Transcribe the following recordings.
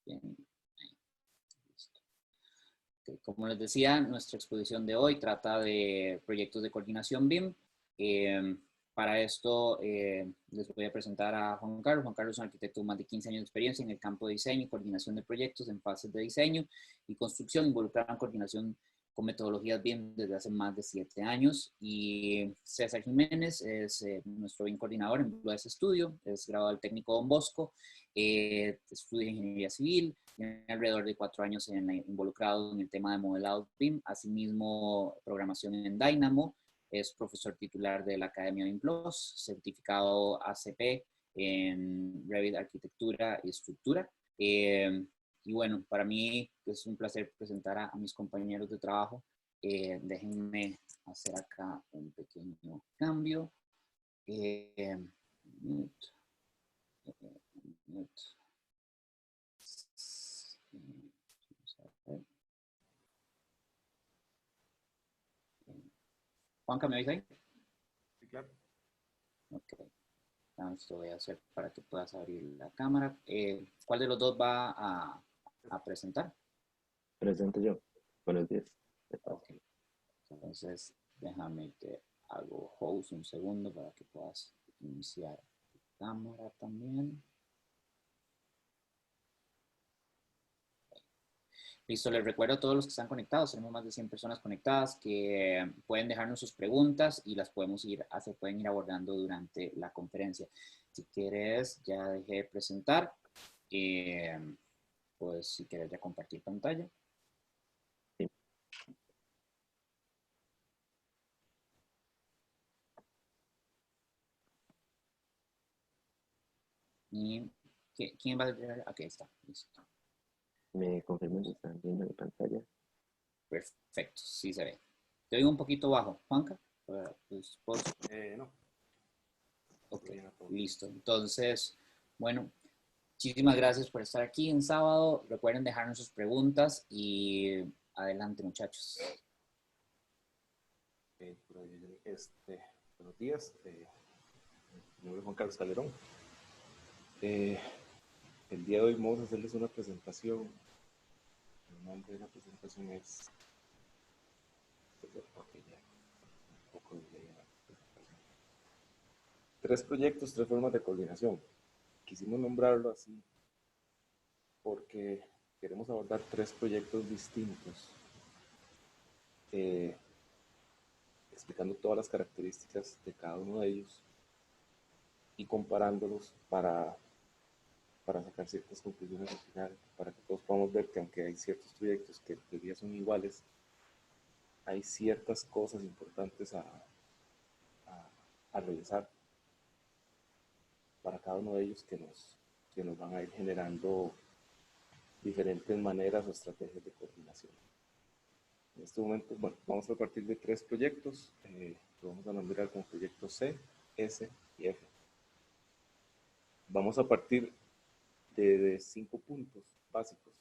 Bien. Listo. Okay. Como les decía, nuestra exposición de hoy trata de proyectos de coordinación BIM. Para esto les voy a presentar a Juan Carlos. Juan Carlos es un arquitecto con más de 15 años de experiencia en el campo de diseño y coordinación de proyectos en fases de diseño y construcción, involucrada en coordinación con metodologías BIM desde hace más de 7 años. Y César Jiménez es nuestro BIM coordinador en Blue Studio, es graduado del técnico Don Bosco, estudia ingeniería civil, tiene alrededor de 4 años involucrado en el tema de modelado BIM, asimismo programación en Dynamo, es profesor titular de la Academia BIM Plus, certificado ACP en Revit Arquitectura y Estructura. Y bueno, para mí es un placer presentar a mis compañeros de trabajo. Déjenme hacer acá un pequeño cambio. Juanca, ¿me oís ahí? Sí, claro. Ok. Esto voy a hacer para que puedas abrir la cámara. ¿Cuál de los dos va a presentar? Presento yo. Buenos días. Ok. Entonces, déjame que hago host un segundo para que puedas iniciar tu cámara también. Listo, les recuerdo a todos los que están conectados, tenemos más de 100 personas conectadas que pueden dejarnos sus preguntas y las se pueden ir abordando durante la conferencia. Si quieres, ya dejé de presentar, pues si quieres ya compartir pantalla. Sí. ¿Y quién va a llegar? Aquí está, listo. ¿Me confirman si están viendo mi pantalla? Perfecto, sí se ve. Te oigo un poquito bajo, Juanca. No. Ok, listo. Entonces, bueno, muchísimas gracias por estar aquí en sábado. Recuerden dejarnos sus preguntas y adelante, muchachos. Buenos días. Mi nombre es Juan Carlos Calderón. El día de hoy vamos a hacerles una presentación. El nombre de la presentación es... Tres proyectos, tres formas de coordinación. Quisimos nombrarlo así porque queremos abordar tres proyectos distintos, explicando todas las características de cada uno de ellos y comparándolos para sacar ciertas conclusiones al final, para que todos podamos ver que aunque hay ciertos proyectos que en teoría son iguales, hay ciertas cosas importantes a revisar para cada uno de ellos que nos van a ir generando diferentes maneras o estrategias de coordinación. En este momento, bueno, vamos a partir de tres proyectos, lo vamos a nombrar como proyecto C, S y F. Vamos a partir de 5 puntos básicos,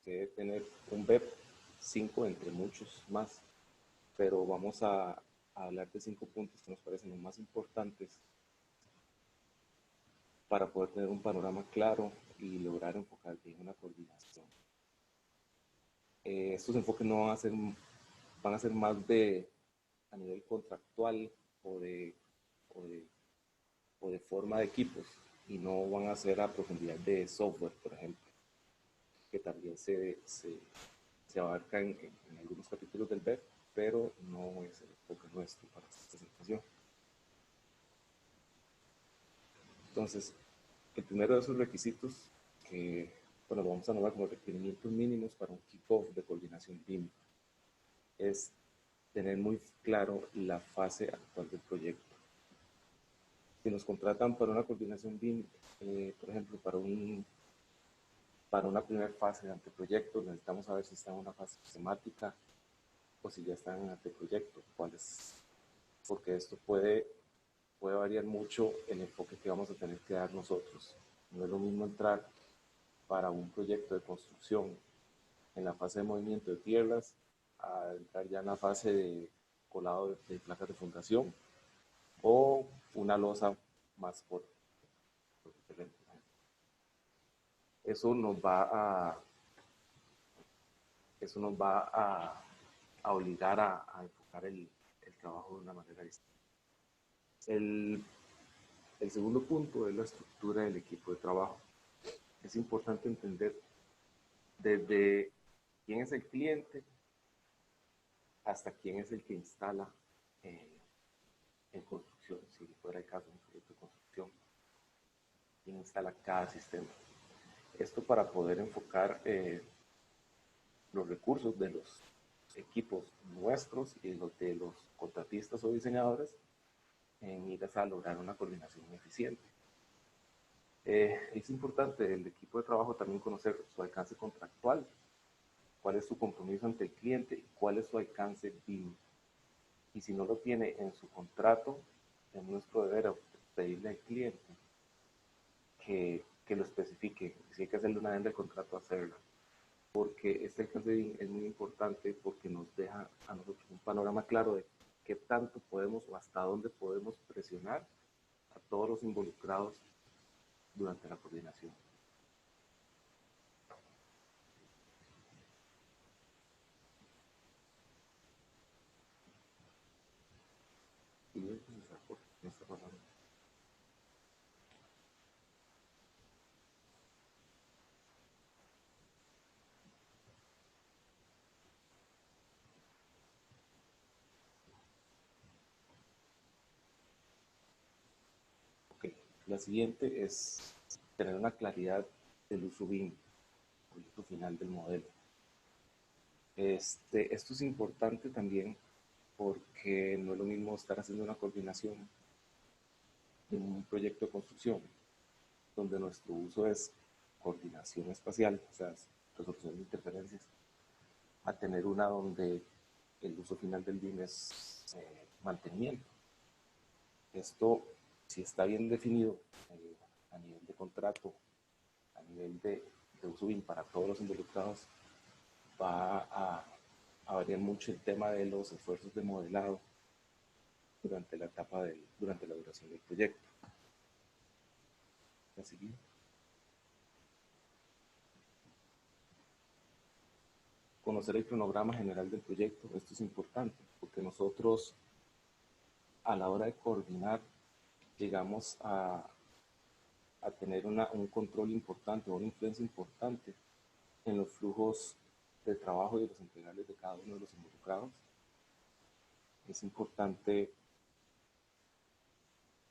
que debe tener un BEP, 5 entre muchos más, pero vamos a hablar de 5 puntos que nos parecen los más importantes para poder tener un panorama claro y lograr enfocar bien una coordinación. Estos enfoques no van a ser más a nivel contractual o de forma de equipos, y no van a ser a profundidad de software, por ejemplo, que también se abarca en algunos capítulos del BEP, pero no es el enfoque nuestro para esta presentación. Entonces, el primero de esos requisitos, que bueno, lo vamos a nombrar como requerimientos mínimos para un kickoff de coordinación BIM, es tener muy claro la fase actual del proyecto. Si nos contratan para una coordinación BIM, por ejemplo, para una primera fase de anteproyecto, necesitamos saber si está en una fase sistemática o si ya está en anteproyecto, porque esto puede variar mucho el enfoque que vamos a tener que dar nosotros. No es lo mismo entrar para un proyecto de construcción en la fase de movimiento de tierras a entrar ya en la fase de colado de placas de fundación o una losa más corta. Eso nos va a, eso nos va a obligar a enfocar el trabajo de una manera distinta. El segundo punto es la estructura del equipo de trabajo. Es importante entender desde quién es el cliente hasta quién es el que instala en construcción, si fuera el caso de un proyecto de construcción, quién instala cada sistema. Esto para poder enfocar los recursos de los equipos nuestros y los de los contratistas o diseñadores en ir a lograr una coordinación eficiente. Es importante el equipo de trabajo también conocer su alcance contractual, cuál es su compromiso ante el cliente y cuál es su alcance BIM. Y si no lo tiene en su contrato, es nuestro deber pedirle al cliente que lo especifique. Si hay que hacerle una adenda del contrato, hacerla. Porque este alcance BIM es muy importante porque nos deja a nosotros un panorama claro de qué tanto podemos o hasta dónde podemos presionar a todos los involucrados durante la coordinación. Y eso me está pasando. Ok, la siguiente es tener una claridad del uso BIM, el uso final del modelo. Esto es importante también porque no es lo mismo estar haciendo una coordinación en un proyecto de construcción donde nuestro uso es coordinación espacial, o sea, resolución de interferencias, a tener una donde el uso final del BIM es mantenimiento. Esto, si está bien definido a nivel de contrato, a nivel de uso BIM para todos los involucrados, va a variar mucho el tema de los esfuerzos de modelado durante la durante la duración del proyecto. La siguiente. Conocer el cronograma general del proyecto. Esto es importante porque nosotros a la hora de coordinar llegamos a tener un control importante o una influencia importante en los flujos de trabajo y de los entregables de cada uno de los involucrados. Es importante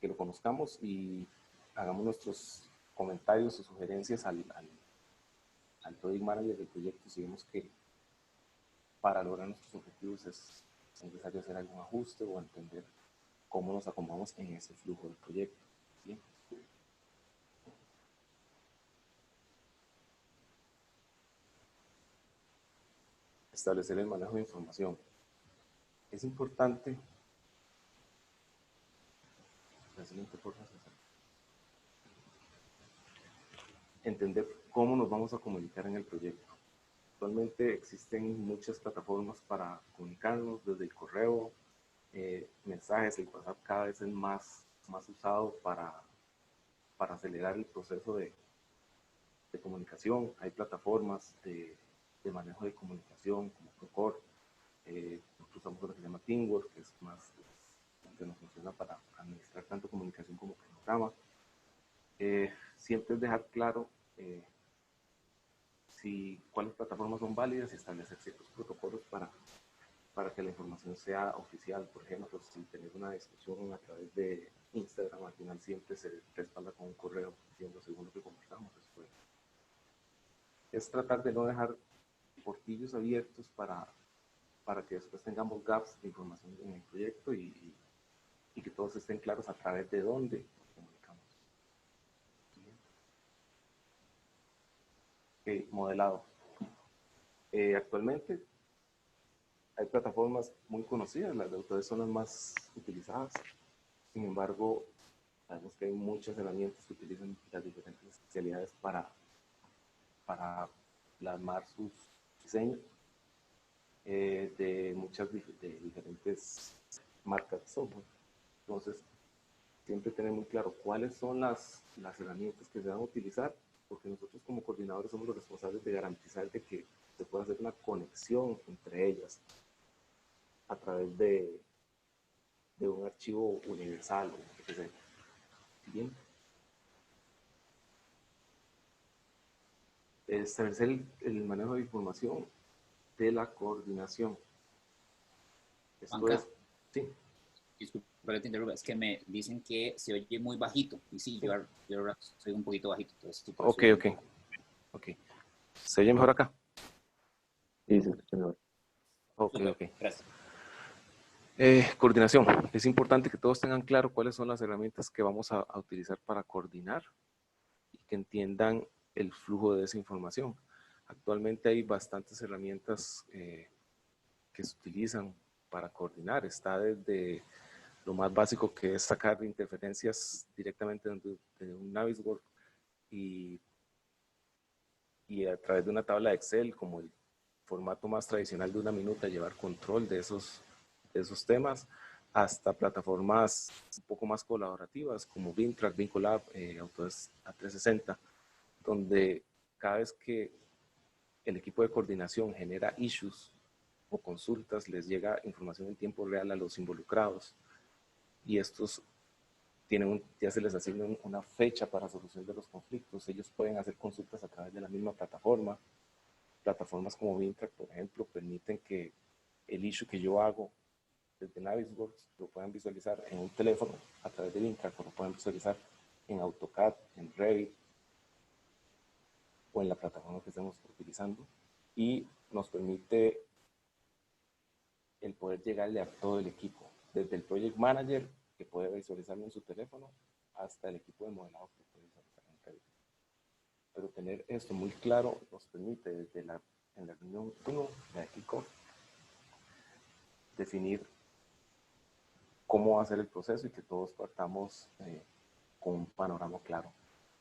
que lo conozcamos y hagamos nuestros comentarios o sugerencias al project manager del proyecto si vemos que para lograr nuestros objetivos es necesario hacer algún ajuste o entender cómo nos acomodamos en ese flujo del proyecto. ¿Sí? Establecer el manejo de información. Es importante entender cómo nos vamos a comunicar en el proyecto. Actualmente existen muchas plataformas para comunicarnos, desde el correo, mensajes. El WhatsApp cada vez es más usado para acelerar el proceso de comunicación. Hay plataformas de manejo de comunicación como Procore. Nosotros usamos una que se llama Teamwork, que es más que nos funciona para administrar tanto comunicación como cronograma. Siempre es dejar claro cuáles plataformas son válidas y establecer ciertos protocolos para que la información sea oficial. Por ejemplo, si tenés una discusión a través de Instagram, al final siempre se respalda con un correo diciendo según lo que conversamos después. Es tratar de no dejar portillos abiertos para que después tengamos gaps de información en el proyecto y que todos estén claros a través de dónde comunicamos. Okay, modelado. Actualmente hay plataformas muy conocidas, las de Autodesk son las más utilizadas. Sin embargo, sabemos que hay muchas herramientas que utilizan las diferentes especialidades para plasmar sus diseños de diferentes marcas de software. Entonces, siempre tener muy claro cuáles son las herramientas que se van a utilizar porque nosotros como coordinadores somos los responsables de garantizar de que se pueda hacer una conexión entre ellas a través de un archivo universal, etc. Bien. Establecer el manejo de información de la coordinación. Esto Juanca, es, sí. disculpa que te interrumpa, es que me dicen que se oye muy bajito. Y sí, Sí. yo soy un poquito bajito, entonces sí, Ok. Ok. ¿Se oye mejor acá? Sí, se escucha mejor. Ok. Gracias. Coordinación. Es importante que todos tengan claro cuáles son las herramientas que vamos a utilizar para coordinar y que entiendan el flujo de esa información. Actualmente hay bastantes herramientas que se utilizan para coordinar. Está desde lo más básico, que es sacar interferencias directamente de un Navisworks y a través de una tabla de Excel, como el formato más tradicional de una minuta, llevar control de esos temas, hasta plataformas un poco más colaborativas como BIMTrack, Vincolab, Autodesk A360, donde cada vez que el equipo de coordinación genera issues o consultas, les llega información en tiempo real a los involucrados y estos ya se les asigna una fecha para solución de los conflictos. Ellos pueden hacer consultas a través de la misma plataforma. Plataformas como Vintrack, por ejemplo, permiten que el issue que yo hago desde Navisworks lo puedan visualizar en un teléfono a través de Vintrack, o lo puedan visualizar en AutoCAD, en Revit o en la plataforma que estemos utilizando, y nos permite el poder llegarle a todo el equipo, desde el Project Manager, que puede visualizarlo en su teléfono, hasta el equipo de modelado que puede visualizar en Revit. Pero tener esto muy claro nos permite en la reunión 1 de kickoff definir cómo va a ser el proceso y que todos partamos con un panorama claro.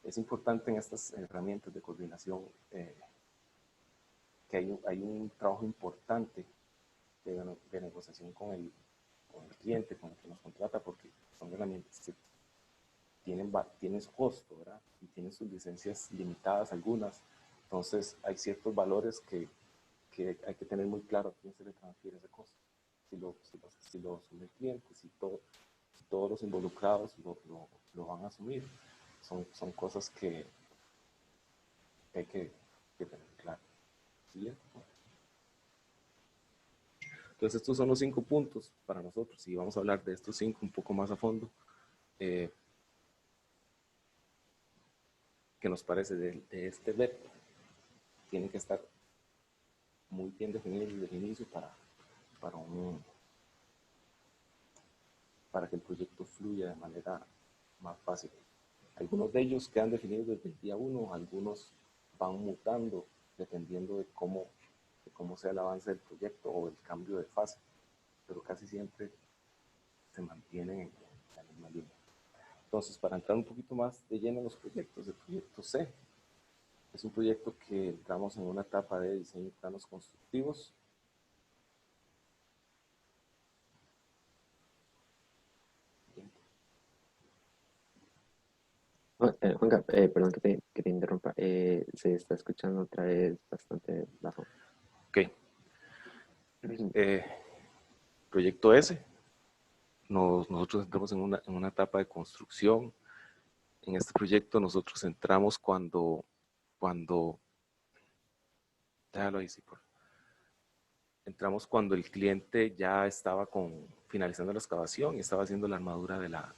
Es importante en estas herramientas de coordinación que hay un trabajo importante de negociación con el cliente, con el que nos contrata, porque son herramientas que tienen su costo, ¿verdad? Y tienen sus licencias limitadas algunas. Entonces hay ciertos valores que hay que tener muy claro a quién se le transfiere ese costo. Si lo asume el cliente, si todos los involucrados lo van a asumir. Son cosas que hay que tener claro. ¿Siguiente? Entonces estos son los 5 puntos para nosotros y vamos a hablar de estos 5 un poco más a fondo. ¿Qué nos parece de este reto? Tienen que estar muy bien definidos desde el inicio para que el proyecto fluya de manera más fácil. Algunos de ellos quedan definidos desde el día 1, algunos van mutando dependiendo de cómo sea el avance del proyecto o el cambio de fase, pero casi siempre se mantienen en la misma línea. Entonces, para entrar un poquito más de lleno en los proyectos, el proyecto C es un proyecto que entramos en una etapa de diseño de planos constructivos. Juanca, perdón que te interrumpa. Se está escuchando otra vez bastante bajo. Ok. Proyecto S. Nosotros entramos en una etapa de construcción. En este proyecto nosotros entramos cuando déjalo ahí, sí, por favor. Entramos cuando el cliente ya estaba finalizando la excavación y estaba haciendo la armadura de la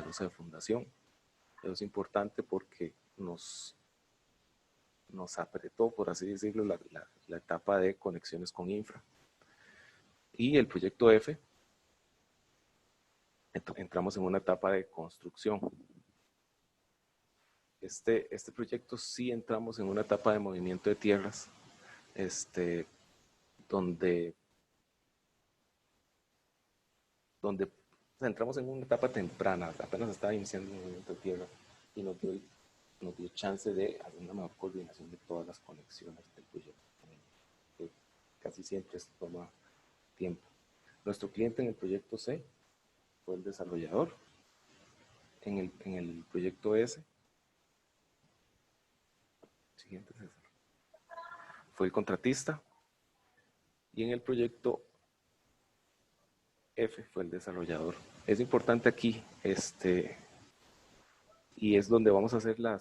losa de fundación. Eso es importante porque nos apretó, por así decirlo, la etapa de conexiones con infra. Y el proyecto F, entramos en una etapa de construcción. Este proyecto sí entramos en una etapa de movimiento de tierras, donde entramos en una etapa temprana, apenas estaba iniciando el movimiento de tierra y nos dio chance de hacer una mejor coordinación de todas las conexiones del proyecto, que casi siempre esto toma tiempo. Nuestro cliente en el proyecto C fue el desarrollador. En el proyecto S cliente César, fue el contratista, y en el proyecto F fue el desarrollador. Es importante aquí, y es donde vamos a hacer la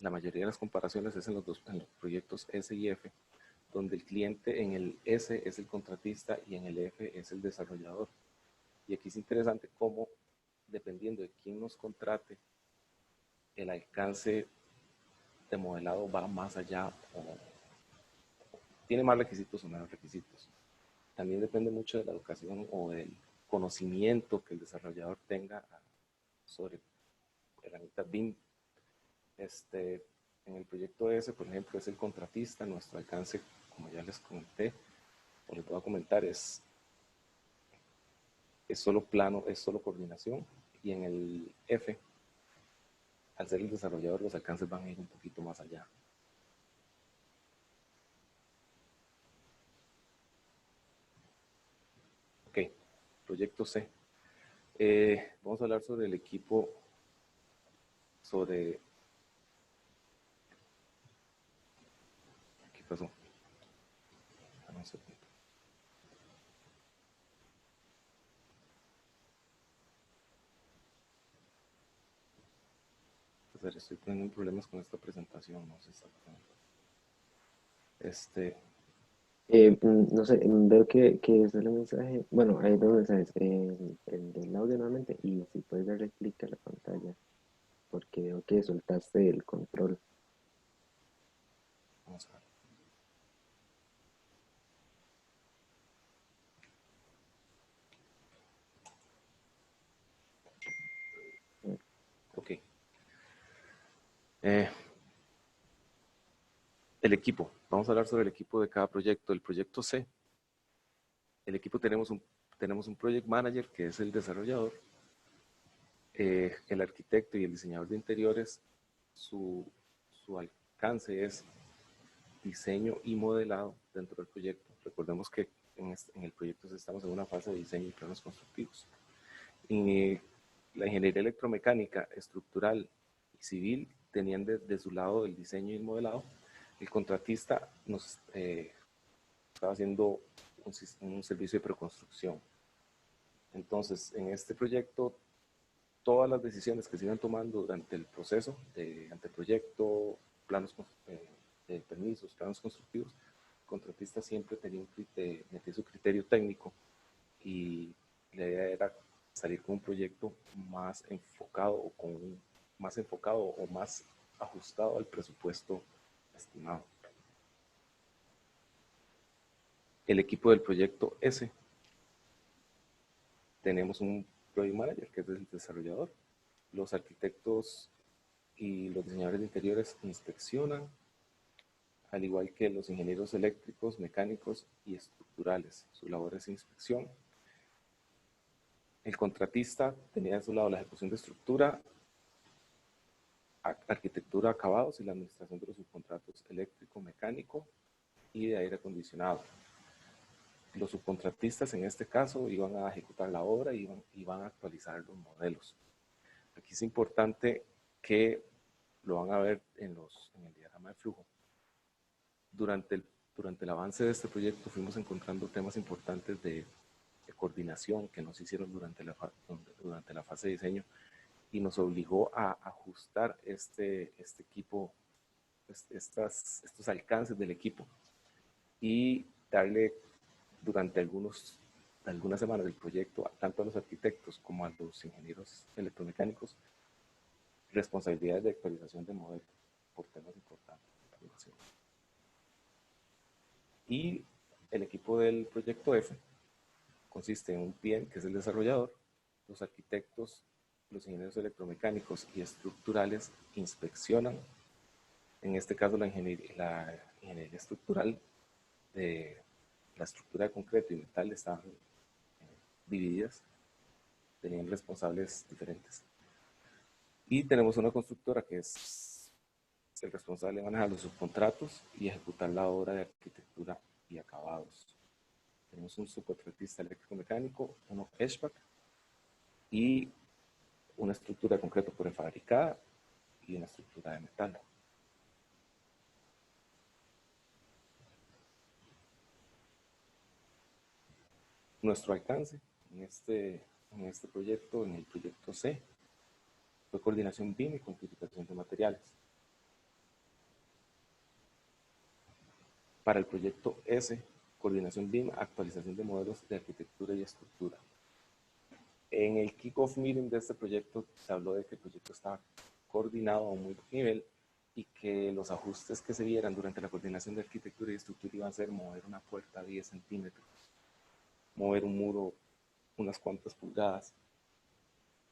mayoría de las comparaciones, es en los proyectos S y F, donde el cliente en el S es el contratista y en el F es el desarrollador. Y aquí es interesante cómo, dependiendo de quién nos contrate, el alcance de modelado va más allá o tiene más requisitos o menos requisitos. También depende mucho de la educación o del conocimiento que el desarrollador tenga sobre herramientas BIM. En el proyecto S, por ejemplo, es el contratista. Nuestro alcance, como ya les comenté, o les voy a comentar, es solo plano, es solo coordinación. Y en el F, al ser el desarrollador, los alcances van a ir un poquito más allá. Ok, proyecto C. Vamos a hablar sobre el equipo, ¿qué pasó? No sé. Estoy teniendo problemas con esta presentación, no sé exactamente. No sé, veo que es el mensaje. Bueno, hay dos mensajes. El del audio nuevamente y si puedes darle clic a la pantalla, porque veo que soltaste el control. Vamos a ver. Ok. El equipo. Vamos a hablar sobre el equipo de cada proyecto. El proyecto C. El equipo tenemos un project manager, que es el desarrollador, el arquitecto y el diseñador de interiores. Su alcance es diseño y modelado dentro del proyecto. Recordemos que en el proyecto estamos en una fase de diseño y planos constructivos. La ingeniería electromecánica, estructural y civil tenían de su lado el diseño y el modelado. El contratista nos estaba haciendo un servicio de preconstrucción. Entonces, en este proyecto, todas las decisiones que se iban tomando durante el proceso de anteproyecto, planos de permisos, planos constructivos, el contratista siempre metía su criterio técnico, y la idea era salir con un proyecto más enfocado o más ajustado al presupuesto estimado. El equipo del proyecto S, tenemos un project manager, que es el desarrollador. Los arquitectos y los diseñadores de interiores inspeccionan, al igual que los ingenieros eléctricos, mecánicos y estructurales. Su labor es inspección. El contratista tenía de su lado la ejecución de estructura, arquitectura, acabados y la administración de los subcontratos eléctrico, mecánico y de aire acondicionado. Los subcontratistas en este caso iban a ejecutar la obra y iban a actualizar los modelos. Aquí es importante que lo van a ver en el diagrama de flujo. Durante el avance de este proyecto fuimos encontrando temas importantes de coordinación que nos hicieron durante la fase de diseño, y nos obligó a ajustar este equipo, estos alcances del equipo, y darle durante algunas semanas del proyecto, tanto a los arquitectos como a los ingenieros electromecánicos, responsabilidades de actualización de modelo por temas importantes. Y el equipo del proyecto F consiste en un PM, que es el desarrollador, los arquitectos, los ingenieros electromecánicos y estructurales inspeccionan. En este caso, la ingeniería estructural de la estructura de concreto y metal estaban divididas, tenían responsables diferentes. Y tenemos una constructora que es el responsable de manejar los subcontratos y ejecutar la obra de arquitectura y acabados. Tenemos un subcontratista eléctrico-mecánico, uno HVAC, y una estructura de concreto prefabricada y una estructura de metal. Nuestro alcance en este proyecto, en el proyecto C, fue coordinación BIM y cuantificación de materiales. Para el proyecto S, coordinación BIM, actualización de modelos de arquitectura y estructura. En el kick-off meeting de este proyecto se habló de que el proyecto estaba coordinado a un muy buen nivel y que los ajustes que se vieran durante la coordinación de arquitectura y estructura iban a ser mover una puerta 10 centímetros, mover un muro unas cuantas pulgadas.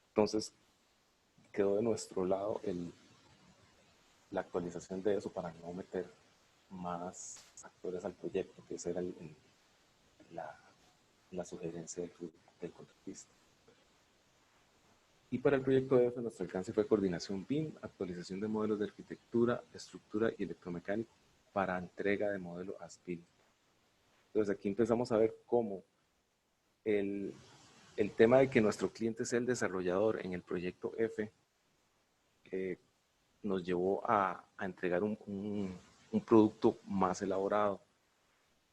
Entonces quedó de nuestro lado la actualización de eso para no meter más actores al proyecto, que esa era la sugerencia del contratista. Y para el proyecto F, nuestro alcance fue coordinación BIM, actualización de modelos de arquitectura, estructura y electromecánico para entrega de modelo ASPIL. Entonces aquí empezamos a ver cómo el tema de que nuestro cliente sea el desarrollador en el proyecto F nos llevó a entregar un producto más elaborado.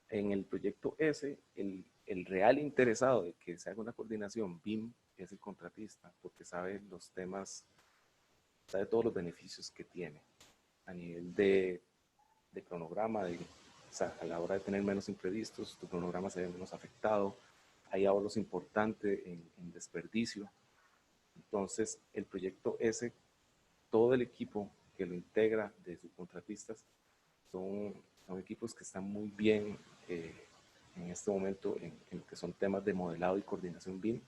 En el proyecto S, el real interesado de que se haga una coordinación BIM es el contratista, porque sabe los temas, sabe todos los beneficios que tiene a nivel de cronograma, o sea, a la hora de tener menos imprevistos, tu cronograma se ve menos afectado, hay ahorros importantes en desperdicio. Entonces, el proyecto S, todo el equipo que lo integra de subcontratistas son equipos que están muy bien en este momento en lo que son temas de modelado y coordinación BIM.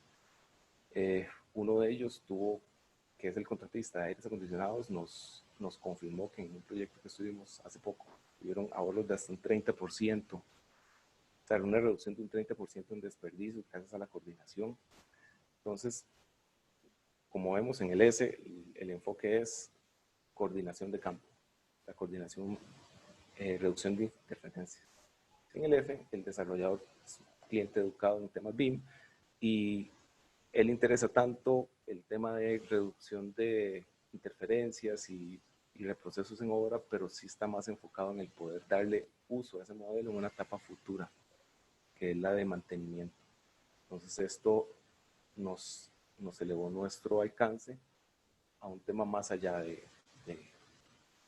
Uno de ellos que es el contratista de aires acondicionados, nos confirmó que en un proyecto que estuvimos hace poco tuvieron ahorros de hasta un 30%, o sea, una reducción de un 30% en desperdicio gracias a la coordinación. Entonces, como vemos en el S, el enfoque es coordinación de campo, la coordinación, reducción de interferencias. En el F, el desarrollador es un cliente educado en temas BIM y él interesa tanto el tema de reducción de interferencias y reprocesos en obra, pero sí está más enfocado en el poder darle uso a ese modelo en una etapa futura, que es la de mantenimiento. Entonces esto nos elevó nuestro alcance a un tema más allá de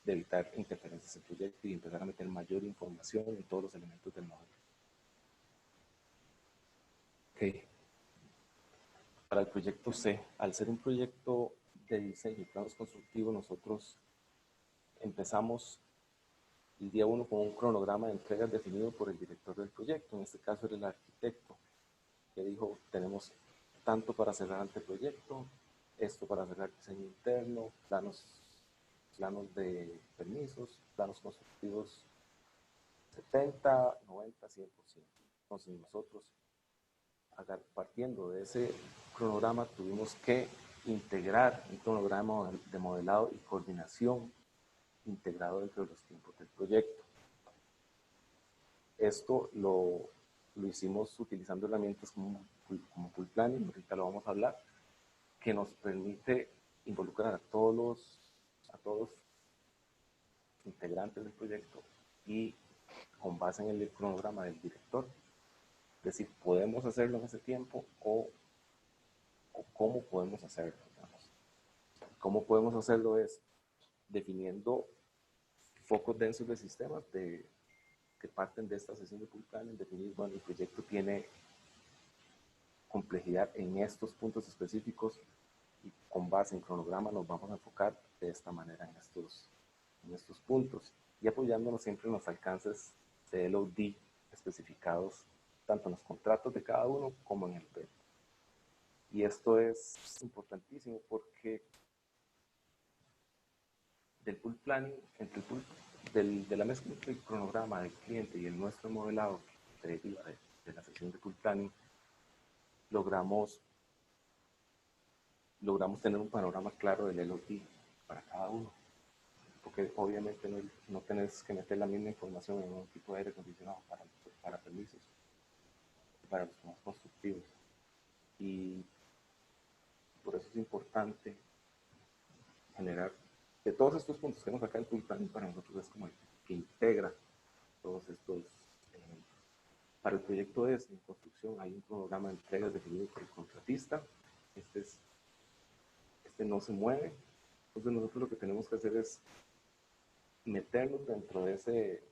evitar interferencias en el proyecto y empezar a meter mayor información en todos los elementos del modelo. Okay. Para el proyecto C, al ser un proyecto de diseño y planos constructivos, nosotros empezamos el día 1 con un cronograma de entregas definido por el director del proyecto, en este caso era el arquitecto, que dijo, tenemos tanto para cerrar anteproyecto, esto para cerrar diseño interno, planos de permisos, planos constructivos 70, 90, 100%. Entonces nosotros, partiendo de ese cronograma, tuvimos que integrar un cronograma de modelado y coordinación integrado dentro de los tiempos del proyecto. Esto lo hicimos utilizando herramientas como Full Planning, ahorita lo vamos a hablar, que nos permite involucrar a todos los integrantes del proyecto y con base en el cronograma del director, decir, podemos hacerlo en ese tiempo o cómo podemos hacerlo. Digamos. ¿Cómo podemos hacerlo? Es definiendo focos densos de sistemas que parten de esta sesión de Full Planning, definir, bueno, el proyecto tiene complejidad en estos puntos específicos y con base en cronograma nos vamos a enfocar de esta manera en estos puntos y apoyándonos siempre en los alcances de LOD especificados tanto en los contratos de cada uno como en el PET. Y esto es importantísimo porque del Full Planning, de la mezcla entre el cronograma del cliente y el nuestro modelado que deriva de la sesión de Full Planning, logramos tener un panorama claro del LOT para cada uno. Porque obviamente no tenés que meter la misma información en un tipo de aire acondicionado para permisos, para los temas constructivos. Y por eso es importante generar de todos estos puntos que nos acá el Full Planning para nosotros es como el que integra todos estos. Para el proyecto en construcción hay un cronograma cronograma de entregas definido por el contratista. Este no se mueve. Entonces nosotros lo que tenemos que hacer es meternos dentro de ese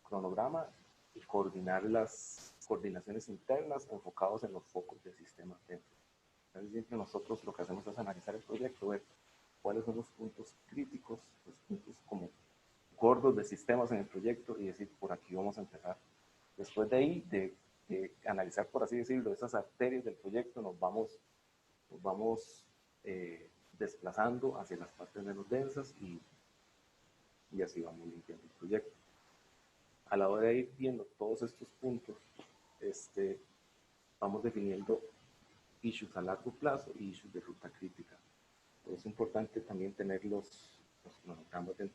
cronograma y coordinar las coordinaciones internas enfocados en los focos del sistema dentro. Es decir, que nosotros lo que hacemos es analizar el proyecto, ver cuáles son los puntos críticos, los puntos como gordos de sistemas en el proyecto y decir, por aquí vamos a empezar. Después de ahí, de analizar, por así decirlo, esas arterias del proyecto, nos vamos desplazando hacia las partes menos densas y así vamos limpiando el proyecto. A la hora de ir viendo todos estos puntos, vamos definiendo issues a largo plazo y issues de ruta crítica. Es importante también tener los cronogramas de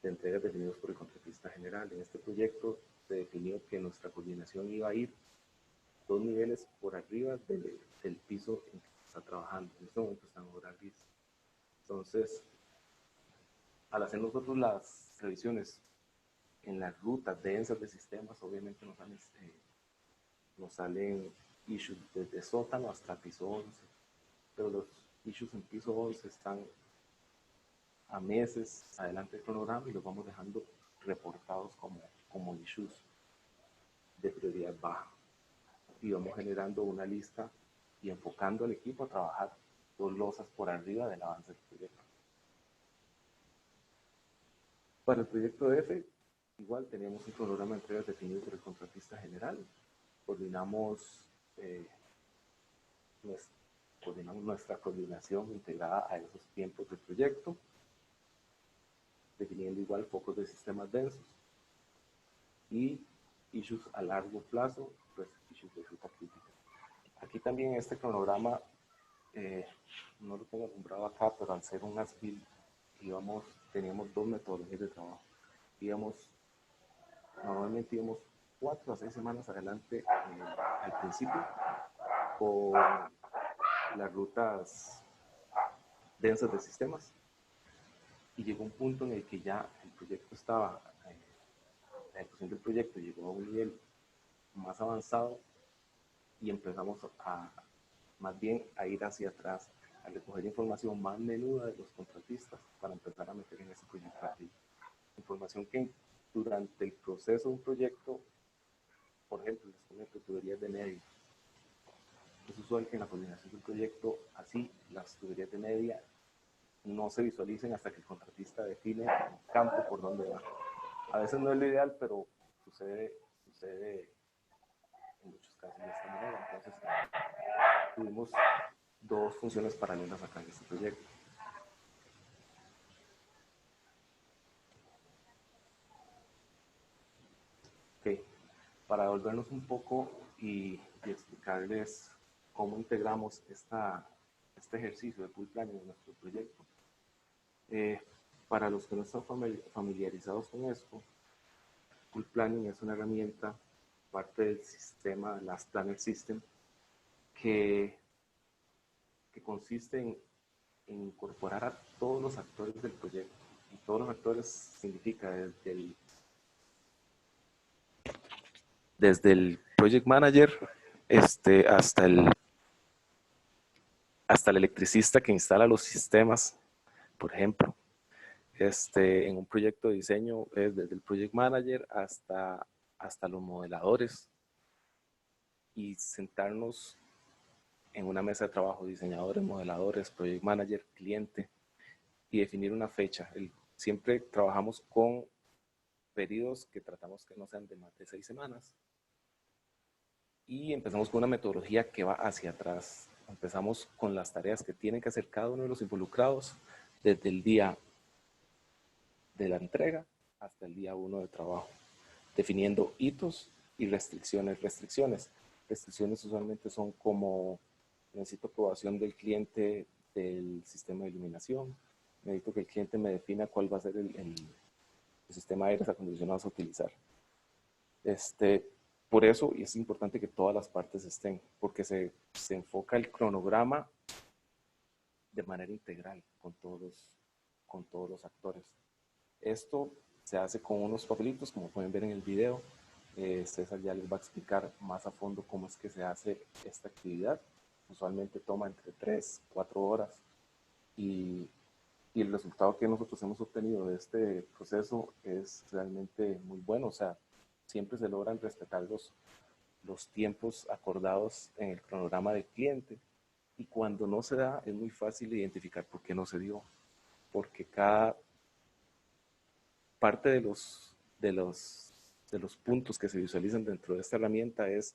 entregas definidos por el contratista general. En este proyecto se definió que nuestra coordinación iba a ir 2 niveles por arriba del piso en que se está trabajando. En este momento está en obra gris. Entonces, al hacer nosotros las revisiones en las rutas densas de sistemas, obviamente nos salen issues desde sótano hasta piso 11, pero los issues en piso 11 están a meses adelante del cronograma y los vamos dejando reportados como issues de prioridad baja. Y vamos generando una lista y enfocando al equipo a trabajar 2 losas por arriba del avance del proyecto. Para el proyecto F, igual teníamos un cronograma de entregas definido por el contratista general. Coordinamos nuestra coordinación integrada a esos tiempos del proyecto, definiendo igual focos de sistemas densos y issues a largo plazo, pues issues de ruta crítica. Aquí también este cronograma, no lo tengo nombrado acá, pero al ser un as-built, teníamos 2 metodologías de trabajo. Normalmente íbamos 4 a 6 semanas adelante al principio con las rutas densas de sistemas y llegó un punto en el que ya el proyecto estaba, la ejecución del proyecto llegó a un nivel más avanzado y empezamos más bien a ir hacia atrás, a recoger información más menuda de los contratistas para empezar a meter en ese proyecto rápido. Información que durante el proceso de un proyecto, por ejemplo, les comento tuberías de media. Es usual que en la coordinación de un proyecto, así, las tuberías de media no se visualicen hasta que el contratista define el campo por donde va. A veces no es lo ideal, pero sucede en muchos casos de esta manera. Entonces, tuvimos 2 funciones paralelas acá en este proyecto. Ok, para volvernos un poco y explicarles cómo integramos este ejercicio de pool planning en nuestro proyecto. Para los que no están familiarizados con esto, pool planning es una herramienta, parte del sistema Last Planner System, que consiste en incorporar a todos los actores del proyecto. Y todos los actores significa desde el project manager hasta el electricista que instala los sistemas, por ejemplo. En un proyecto de diseño es desde el project manager hasta los modeladores y sentarnos en una mesa de trabajo, diseñadores, modeladores, project manager, cliente, y definir una fecha. Siempre trabajamos con periodos que tratamos que no sean de más de 6 semanas. Y empezamos con una metodología que va hacia atrás. Empezamos con las tareas que tienen que hacer cada uno de los involucrados desde el día de la entrega hasta el día 1 de trabajo, definiendo hitos y restricciones. Restricciones usualmente son como: necesito aprobación del cliente del sistema de iluminación, necesito que el cliente me defina cuál va a ser el sistema de aires acondicionados a utilizar. Por eso es importante que todas las partes estén, porque se enfoca el cronograma de manera integral con todos los actores. Esto se hace con unos papelitos, como pueden ver en el video, César ya les va a explicar más a fondo cómo es que se hace esta actividad. Usualmente toma entre 3, 4 horas y, y el resultado que nosotros hemos obtenido de este proceso es realmente muy bueno. O sea, siempre se logran respetar los tiempos acordados en el cronograma del cliente y cuando no se da es muy fácil identificar por qué no se dio, porque cada parte de los puntos que se visualizan dentro de esta herramienta es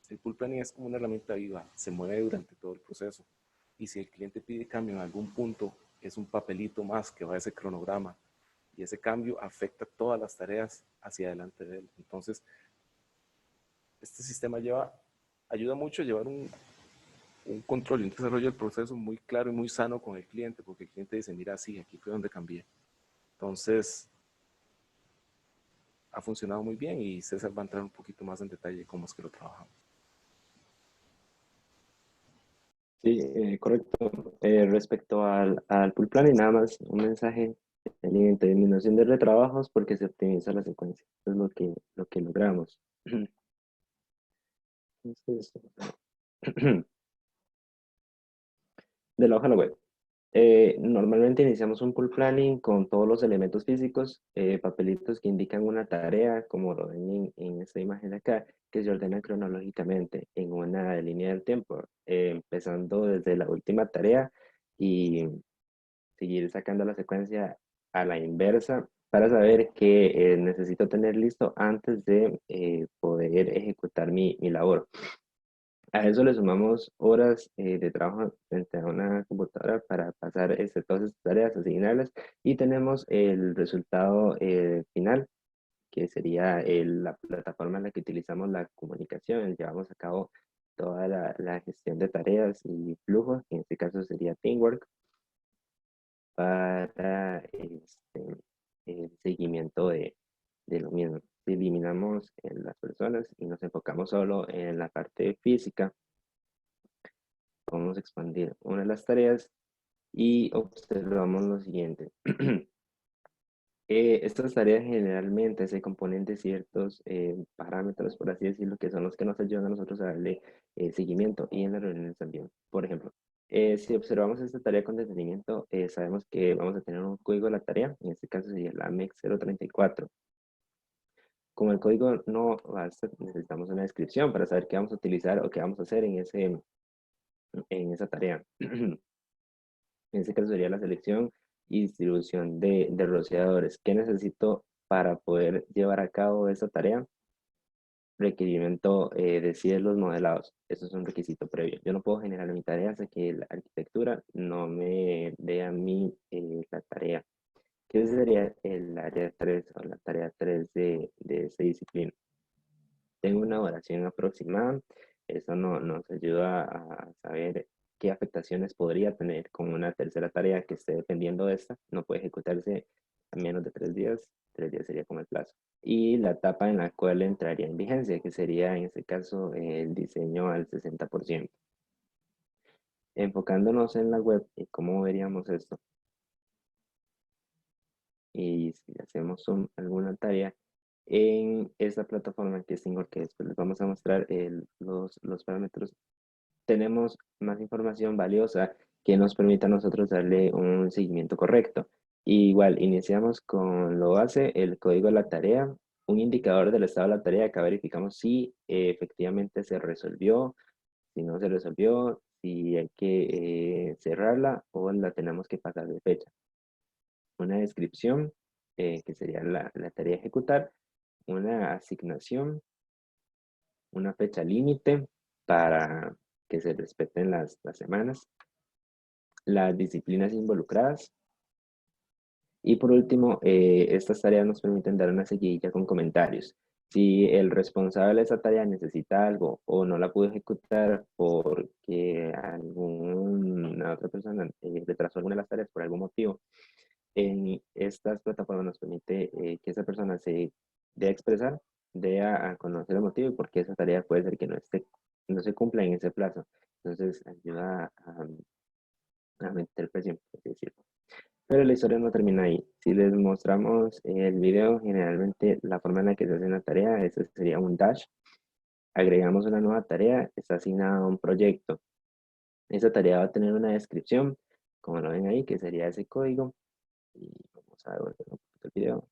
el pool planning es como una herramienta viva, se mueve durante todo el proceso y si el cliente pide cambio en algún punto es un papelito más que va a ese cronograma y ese cambio afecta todas las tareas hacia adelante de él. Entonces, este sistema ayuda mucho a llevar un control y un desarrollo del proceso muy claro y muy sano con el cliente, porque el cliente dice, mira, sí, aquí fue donde cambié. Entonces, ha funcionado muy bien y César va a entrar un poquito más en detalle de cómo es que lo trabajamos. Sí, correcto. Respecto al pool planning, nada más un mensaje de disminución de retrabajos porque se optimiza la secuencia. Eso es lo que logramos. Entonces, de la hoja de la web. Normalmente iniciamos un pool planning con todos los elementos físicos, papelitos que indican una tarea, como lo ven en esta imagen de acá, que se ordenan cronológicamente en una línea del tiempo, empezando desde la última tarea y seguir sacando la secuencia a la inversa para saber qué necesito tener listo antes de poder ejecutar mi labor. A eso le sumamos horas de trabajo frente a una computadora para pasar todas estas tareas, asignarlas y tenemos el resultado final, que sería la plataforma en la que utilizamos la comunicación. Llevamos a cabo toda la gestión de tareas y flujos, que en este caso sería Teamwork, para el seguimiento de lo mismo. Si eliminamos las personas y nos enfocamos solo en la parte física, vamos a expandir una de las tareas y observamos lo siguiente. Estas tareas generalmente se componen de ciertos parámetros, por así decirlo, que son los que nos ayudan a nosotros a darle seguimiento y en las reuniones también. Por ejemplo, si observamos esta tarea con detenimiento, sabemos que vamos a tener un código de la tarea, en este caso sería la MEX 034. Como el código no basta, necesitamos una descripción para saber qué vamos a utilizar o qué vamos a hacer en esa tarea. En este caso sería la selección y distribución de rociadores. ¿Qué necesito para poder llevar a cabo esta tarea? Requerimiento de cielos modelados. Eso es un requisito previo. Yo no puedo generar mi tarea hasta que la arquitectura no me dé a mí la tarea. ¿Qué sería el área 3 o la tarea 3 de esta disciplina? Tengo una duración aproximada. Eso nos ayuda a saber qué afectaciones podría tener con una tercera tarea que esté dependiendo de esta. No puede ejecutarse a menos de 3 días. 3 días sería como el plazo. Y la etapa en la cual entraría en vigencia, que sería en este caso el diseño al 60%. Enfocándonos en la web, ¿y cómo veríamos esto? Y si hacemos alguna tarea en esta plataforma que es Teamwork, que después les vamos a mostrar los parámetros, tenemos más información valiosa que nos permita a nosotros darle un seguimiento correcto. Y igual, iniciamos con lo base, el código de la tarea, un indicador del estado de la tarea. Acá verificamos si efectivamente se resolvió, si no se resolvió, si hay que cerrarla o la tenemos que pasar de fecha. Una descripción, que sería la tarea a ejecutar, una asignación, una fecha límite para que se respeten las semanas, las disciplinas involucradas y por último, estas tareas nos permiten dar una seguidilla con comentarios. Si el responsable de esa tarea necesita algo o no la pudo ejecutar porque alguna otra persona retrasó alguna de las tareas por algún motivo, en estas plataformas nos permite que esa persona se dé a expresar, dé a conocer el motivo y por qué esa tarea puede ser que no se cumpla en ese plazo. Entonces ayuda a meter presión, por así decirlo. Pero la historia no termina ahí. Si les mostramos el video, generalmente la forma en la que se hace una tarea, ese sería un dash. Agregamos una nueva tarea, está asignada a un proyecto. Esa tarea va a tener una descripción, como lo ven ahí, que sería ese código. Y vamos a devolver un poquito el video.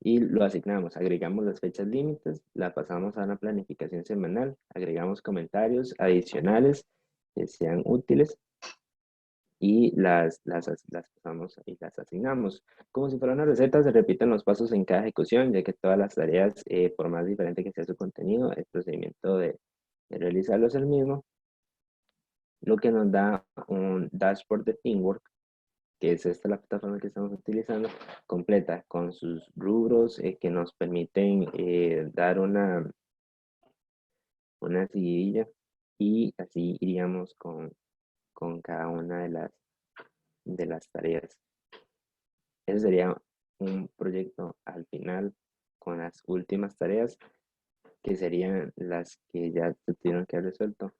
Y lo asignamos, agregamos las fechas límites, la pasamos a una planificación semanal, agregamos comentarios adicionales que sean útiles y las pasamos y las asignamos. Como si fuera una receta, se repiten los pasos en cada ejecución, ya que todas las tareas, por más diferente que sea su contenido, el procedimiento de realizarlo es el mismo, lo que nos da un dashboard de Teamwork, que es esta la plataforma que estamos utilizando, completa con sus rubros que nos permiten dar una seguidilla y así iríamos con cada una de las tareas. Ese sería un proyecto al final con las últimas tareas que serían las que ya se tuvieron que haber resuelto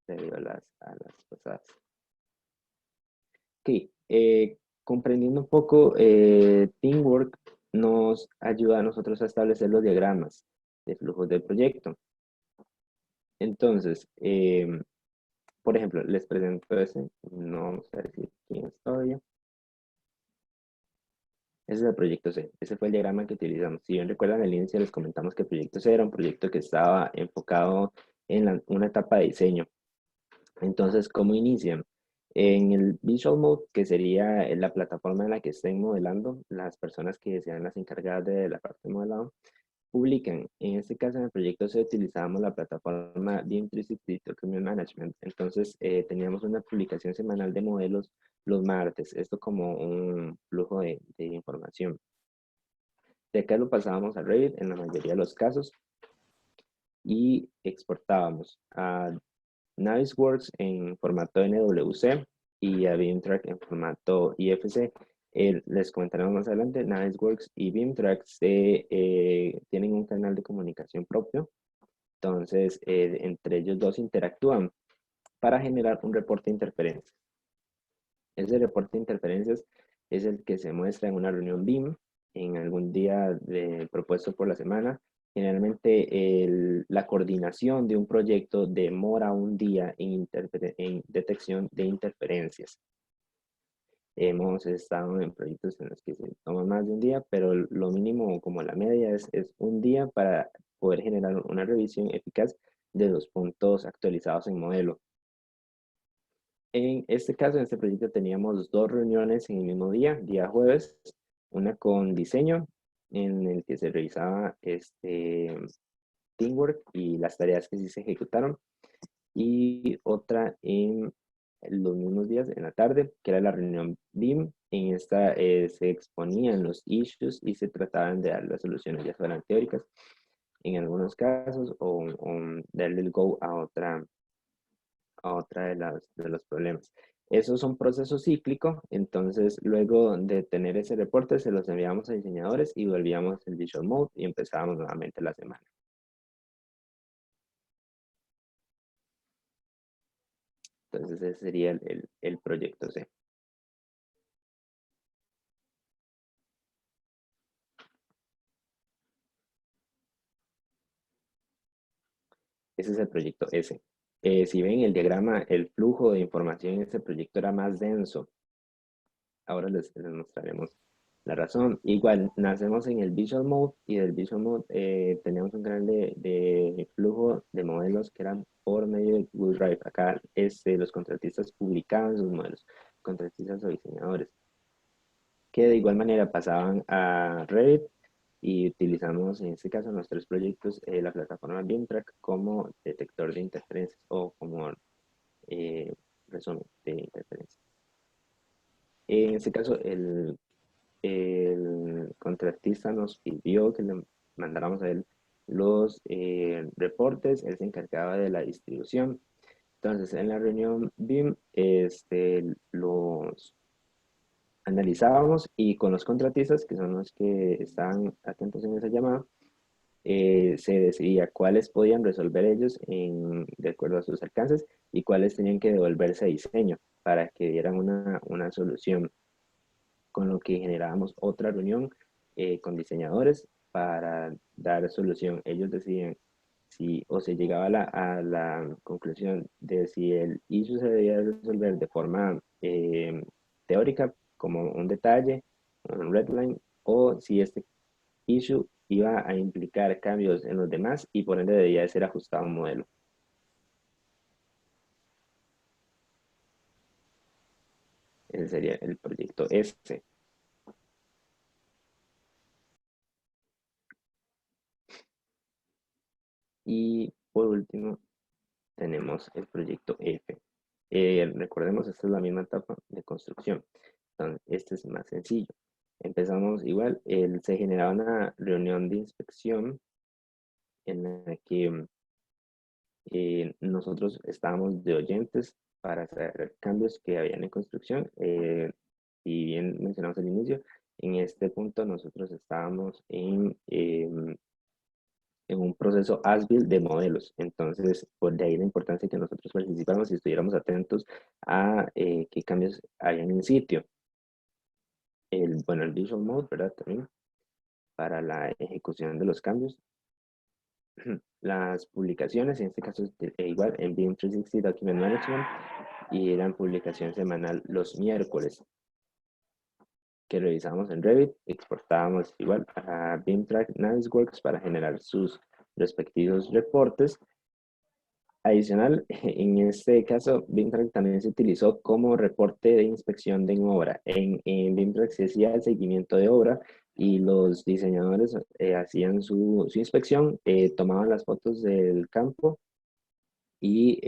debido a las pasadas. Ok, comprendiendo un poco, Teamwork nos ayuda a nosotros a establecer los diagramas de flujos del proyecto. Entonces, por ejemplo, les presento ese, no vamos a decir quién es todavía. Ese es el proyecto C. Ese fue el diagrama que utilizamos. Si bien recuerdan, al inicio les comentamos que el proyecto C era un proyecto que estaba enfocado en una etapa de diseño. Entonces, ¿cómo inician? En el Visual Mode, que sería la plataforma en la que estén modelando, las personas que sean las encargadas de la parte de modelado, publican. En este caso, en el proyecto C utilizábamos la plataforma BIM 360 Document Management. Entonces, teníamos una publicación semanal de modelos los martes. Esto como un flujo de información. De acá lo pasábamos a Revit en la mayoría de los casos y exportábamos a Navisworks en formato NWC y a BIMTrack en formato IFC. Les comentaremos más adelante, Navisworks y BIMTrack tienen un canal de comunicación propio, entonces entre ellos dos interactúan para generar un reporte de interferencias. Ese reporte de interferencias es el que se muestra en una reunión BIM, en algún día propuesto por la semana. Generalmente la coordinación de un proyecto demora un día en detección de interferencias. Hemos estado en proyectos en los que se toma más de un día, pero lo mínimo como la media es un día para poder generar una revisión eficaz de los puntos actualizados en modelo. En este caso, en este proyecto teníamos dos reuniones en el mismo día jueves, una con diseño, en el que se revisaba Teamwork y las tareas que sí se ejecutaron, y otra en los mismos días, en la tarde, que era la reunión BIM. En esta se exponían los issues y se trataban de dar las soluciones, ya fueran teóricas en algunos casos, o darle el go a otra de los problemas. Eso es un proceso cíclico, entonces luego de tener ese reporte se los enviamos a diseñadores y volvíamos el Visual Mode y empezábamos nuevamente la semana. Entonces ese sería el proyecto C. Ese es el proyecto S. Si ven el diagrama, el flujo de información en este proyecto era más denso. Ahora les mostraremos la razón. Igual, nacemos en el Visual Mode y del Visual Mode teníamos un canal de flujo de modelos que eran por medio de Google Drive. Acá los contratistas publicaban sus modelos, contratistas o diseñadores, que de igual manera pasaban a Revit y utilizamos en este caso en los tres proyectos la plataforma BIMTrack como detector de interferencias o como resumen de interferencias. En este caso, el contratista nos pidió que le mandáramos a él los reportes, él se encargaba de la distribución. Entonces, en la reunión BIM, los analizábamos y con los contratistas, que son los que estaban atentos en esa llamada, se decidía cuáles podían resolver ellos de acuerdo a sus alcances y cuáles tenían que devolverse a diseño. para que dieran una solución, con lo que generábamos otra reunión con diseñadores para dar solución. Ellos decían si o se llegaba a la conclusión de si el issue se debía resolver de forma teórica, como un detalle, un redline, o si este issue iba a implicar cambios en los demás y por ende debía de ser ajustado a un modelo. Ese sería el proyecto S. Y por último, tenemos el proyecto F. Recordemos, esta es la misma etapa de construcción. Entonces, este es más sencillo. Empezamos igual, se generaba una reunión de inspección en la que nosotros estábamos de oyentes para hacer cambios que habían en construcción. Y bien mencionamos al inicio, en este punto nosotros estábamos en un proceso as-built de modelos. Entonces, por de ahí la importancia que nosotros participáramos y estuviéramos atentos a qué cambios hayan en sitio. Bueno, el Visual Mode, ¿verdad? También para la ejecución de los cambios. Las publicaciones, en este caso igual en BIM 360 Document Management, y eran publicación semanal los miércoles, que revisamos en Revit, exportábamos igual a BIMtrack Navisworks para generar sus respectivos reportes. Adicional, en este caso, BIMtrack también se utilizó como reporte de inspección de obra. En BIMtrack se hacía el seguimiento de obra y los diseñadores hacían su inspección, tomaban las fotos del campo y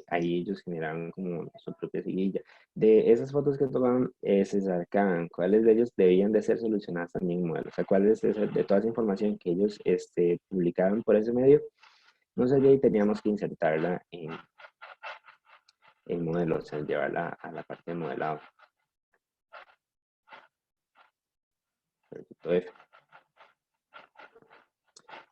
ahí ellos generaban como su propia seguilla. De esas fotos que tomaban, se sacaban cuáles de ellos debían de ser solucionadas también en modelo. O sea, cuáles de toda esa información que ellos publicaban por ese medio, no sé, y teníamos que insertarla en el modelo, o sea, llevarla a la parte de modelado. Proyecto F.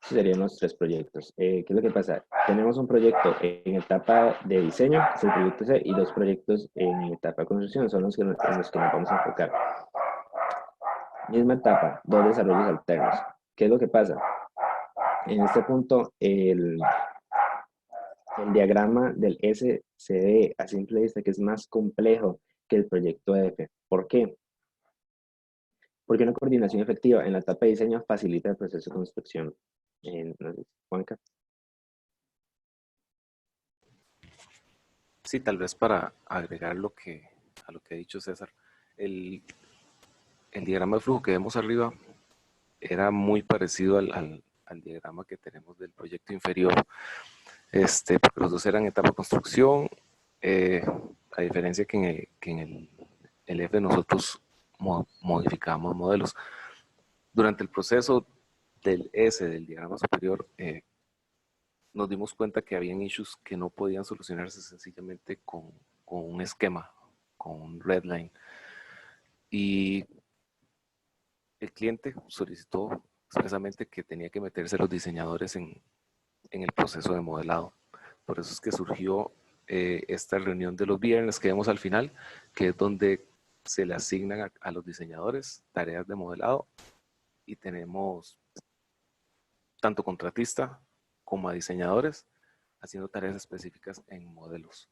Estos serían los tres proyectos. ¿Qué es lo que pasa? Tenemos un proyecto en etapa de diseño, que es el proyecto C, y dos proyectos en etapa de construcción, son los en los que nos vamos a enfocar. Misma etapa, dos desarrollos alternos. ¿Qué es lo que pasa? En este punto, el diagrama del S se ve a simple vista que es más complejo que el proyecto F. ¿Por qué? Porque una coordinación efectiva en la etapa de diseño facilita el proceso de construcción. No sé, Juanca. Sí, tal vez para agregar a lo que ha dicho César, el diagrama de flujo que vemos arriba era muy parecido al diagrama que tenemos del proyecto inferior, porque los dos eran etapa de construcción, a diferencia que en el F nosotros modificábamos modelos. Durante el proceso del S, del diagrama superior, nos dimos cuenta que habían issues que no podían solucionarse sencillamente con un esquema, con un redline. Y el cliente solicitó expresamente que tenía que meterse los diseñadores en el proceso de modelado. Por eso es que surgió esta reunión de los viernes que vemos al final, que es donde se le asignan a los diseñadores tareas de modelado y tenemos tanto contratista como a diseñadores haciendo tareas específicas en modelos.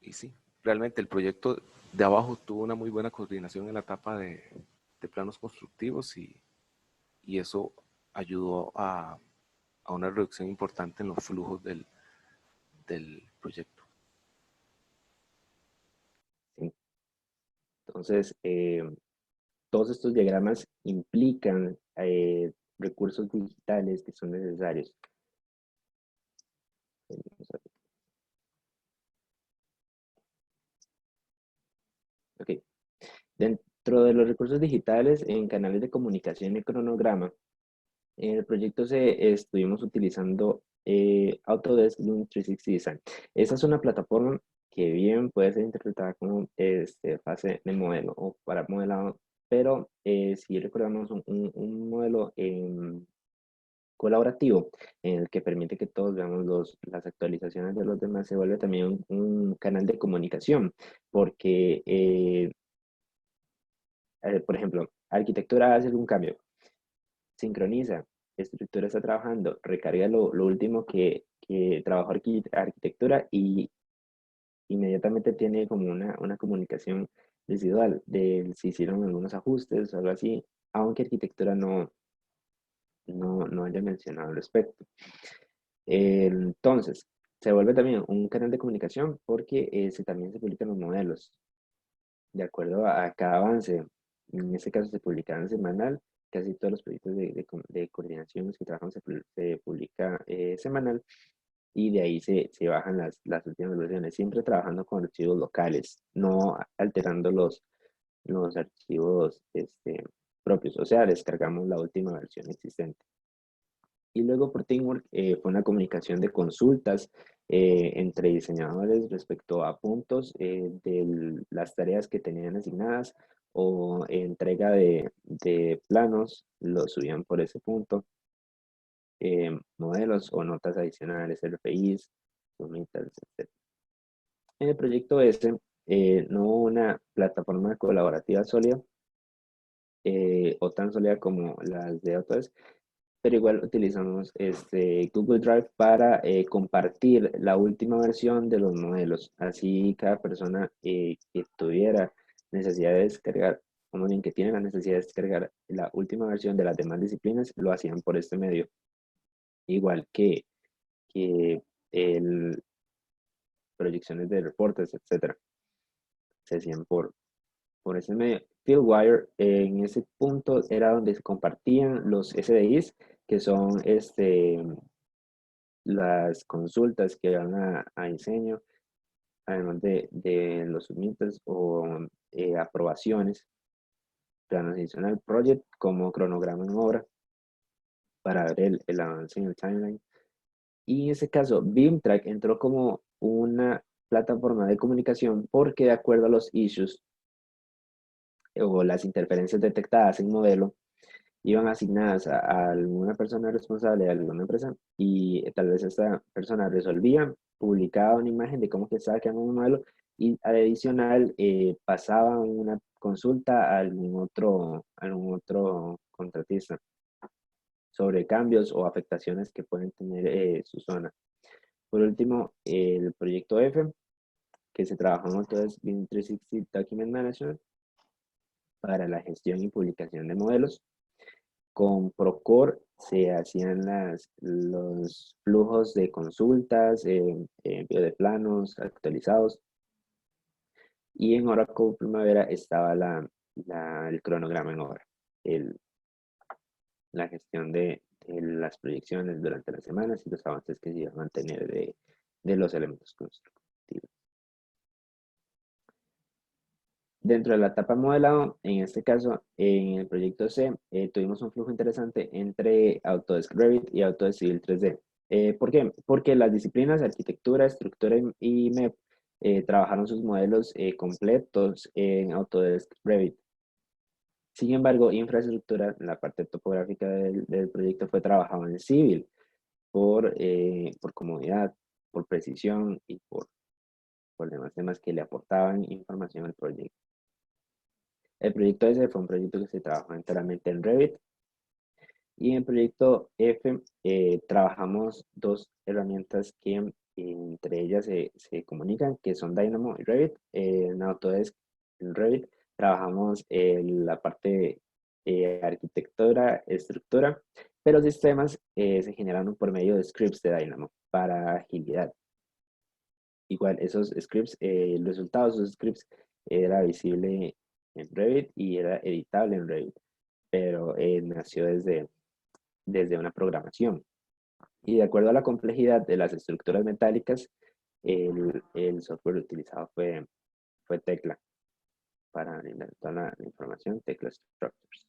Y sí, realmente el proyecto de abajo tuvo una muy buena coordinación en la etapa de planos constructivos y eso ayudó a una reducción importante en los flujos del proyecto. Sí. Entonces, todos estos diagramas implican recursos digitales que son necesarios. Ok. Dentro de los recursos digitales en canales de comunicación y cronograma, en el proyecto estuvimos utilizando Autodesk Loom 360 Design. Esa es una plataforma que bien puede ser interpretada como fase de modelo o para modelado, pero si recordamos un modelo colaborativo en el que permite que todos veamos las actualizaciones de los demás, se vuelve también un canal de comunicación, porque, por ejemplo, arquitectura hace algún cambio, sincroniza, estructura está trabajando, recarga lo último que trabajó arquitectura y inmediatamente tiene como una comunicación residual de si hicieron algunos ajustes o algo así, aunque arquitectura no haya mencionado al respecto. Entonces, se vuelve también un canal de comunicación porque también se publican los modelos de acuerdo a cada avance. En este caso se publicaban semanal, casi todos los proyectos de coordinación en los que trabajamos se publica semanal y de ahí se bajan las últimas versiones, siempre trabajando con archivos locales, no alterando los archivos propios, o sea, descargamos la última versión existente. Y luego por Teamwork fue una comunicación de consultas entre diseñadores respecto a puntos de las tareas que tenían asignadas o entrega de planos, lo subían por ese punto, modelos o notas adicionales, RFIs, sumitas, etc. En el proyecto S no hubo una plataforma colaborativa sólida o tan sólida como las de Autodesk, pero igual utilizamos Google Drive para compartir la última versión de los modelos. Así cada persona que tuviera necesidad de descargar, o más bien que tiene la necesidad de descargar la última versión de las demás disciplinas, lo hacían por este medio. Igual que proyecciones de reportes, etcétera, se hacían por ese medio. Fieldwire, en ese punto era donde se compartían los SDIs, que son las consultas que van a diseño, además de los submittals o aprobaciones, plano adicional, project como cronograma en obra, para ver el avance en el timeline. Y en ese caso, BIMTrack entró como una plataforma de comunicación porque de acuerdo a los issues o las interferencias detectadas en modelo, iban asignadas a alguna persona responsable de alguna empresa y tal vez esta persona resolvía, publicaba una imagen de cómo que estaba quedando un modelo y adicional pasaba una consulta a algún otro contratista sobre cambios o afectaciones que pueden tener su zona. Por último, el proyecto F, que se trabajó en Autodesk BIM 360 Document Management para la gestión y publicación de modelos. Con Procore se hacían los flujos de consultas, envío de planos actualizados. Y en Oracle Primavera estaba el cronograma en obra, la gestión de las proyecciones durante las semanas y los avances que se iban a mantener de los elementos constructivos. Dentro de la etapa modelado, en este caso, en el proyecto C, tuvimos un flujo interesante entre Autodesk Revit y Autodesk Civil 3D. ¿Por qué? Porque las disciplinas arquitectura, estructura y MEP trabajaron sus modelos completos en Autodesk Revit. Sin embargo, infraestructura, la parte topográfica del proyecto fue trabajado en Civil por comodidad, por precisión y por demás temas que le aportaban información al proyecto. El proyecto S fue un proyecto que se trabajó enteramente en Revit. Y en el proyecto F trabajamos dos herramientas que entre ellas se comunican, que son Dynamo y Revit. En Autodesk, en Revit, trabajamos en la parte de arquitectura, estructura, pero sistemas se generaron por medio de scripts de Dynamo para agilidad. Igual, esos scripts, el resultado de esos scripts era visible en Revit y era editable en Revit, pero nació desde una programación. Y de acuerdo a la complejidad de las estructuras metálicas, el software utilizado fue Tekla para brindar toda la información, Tekla Structures.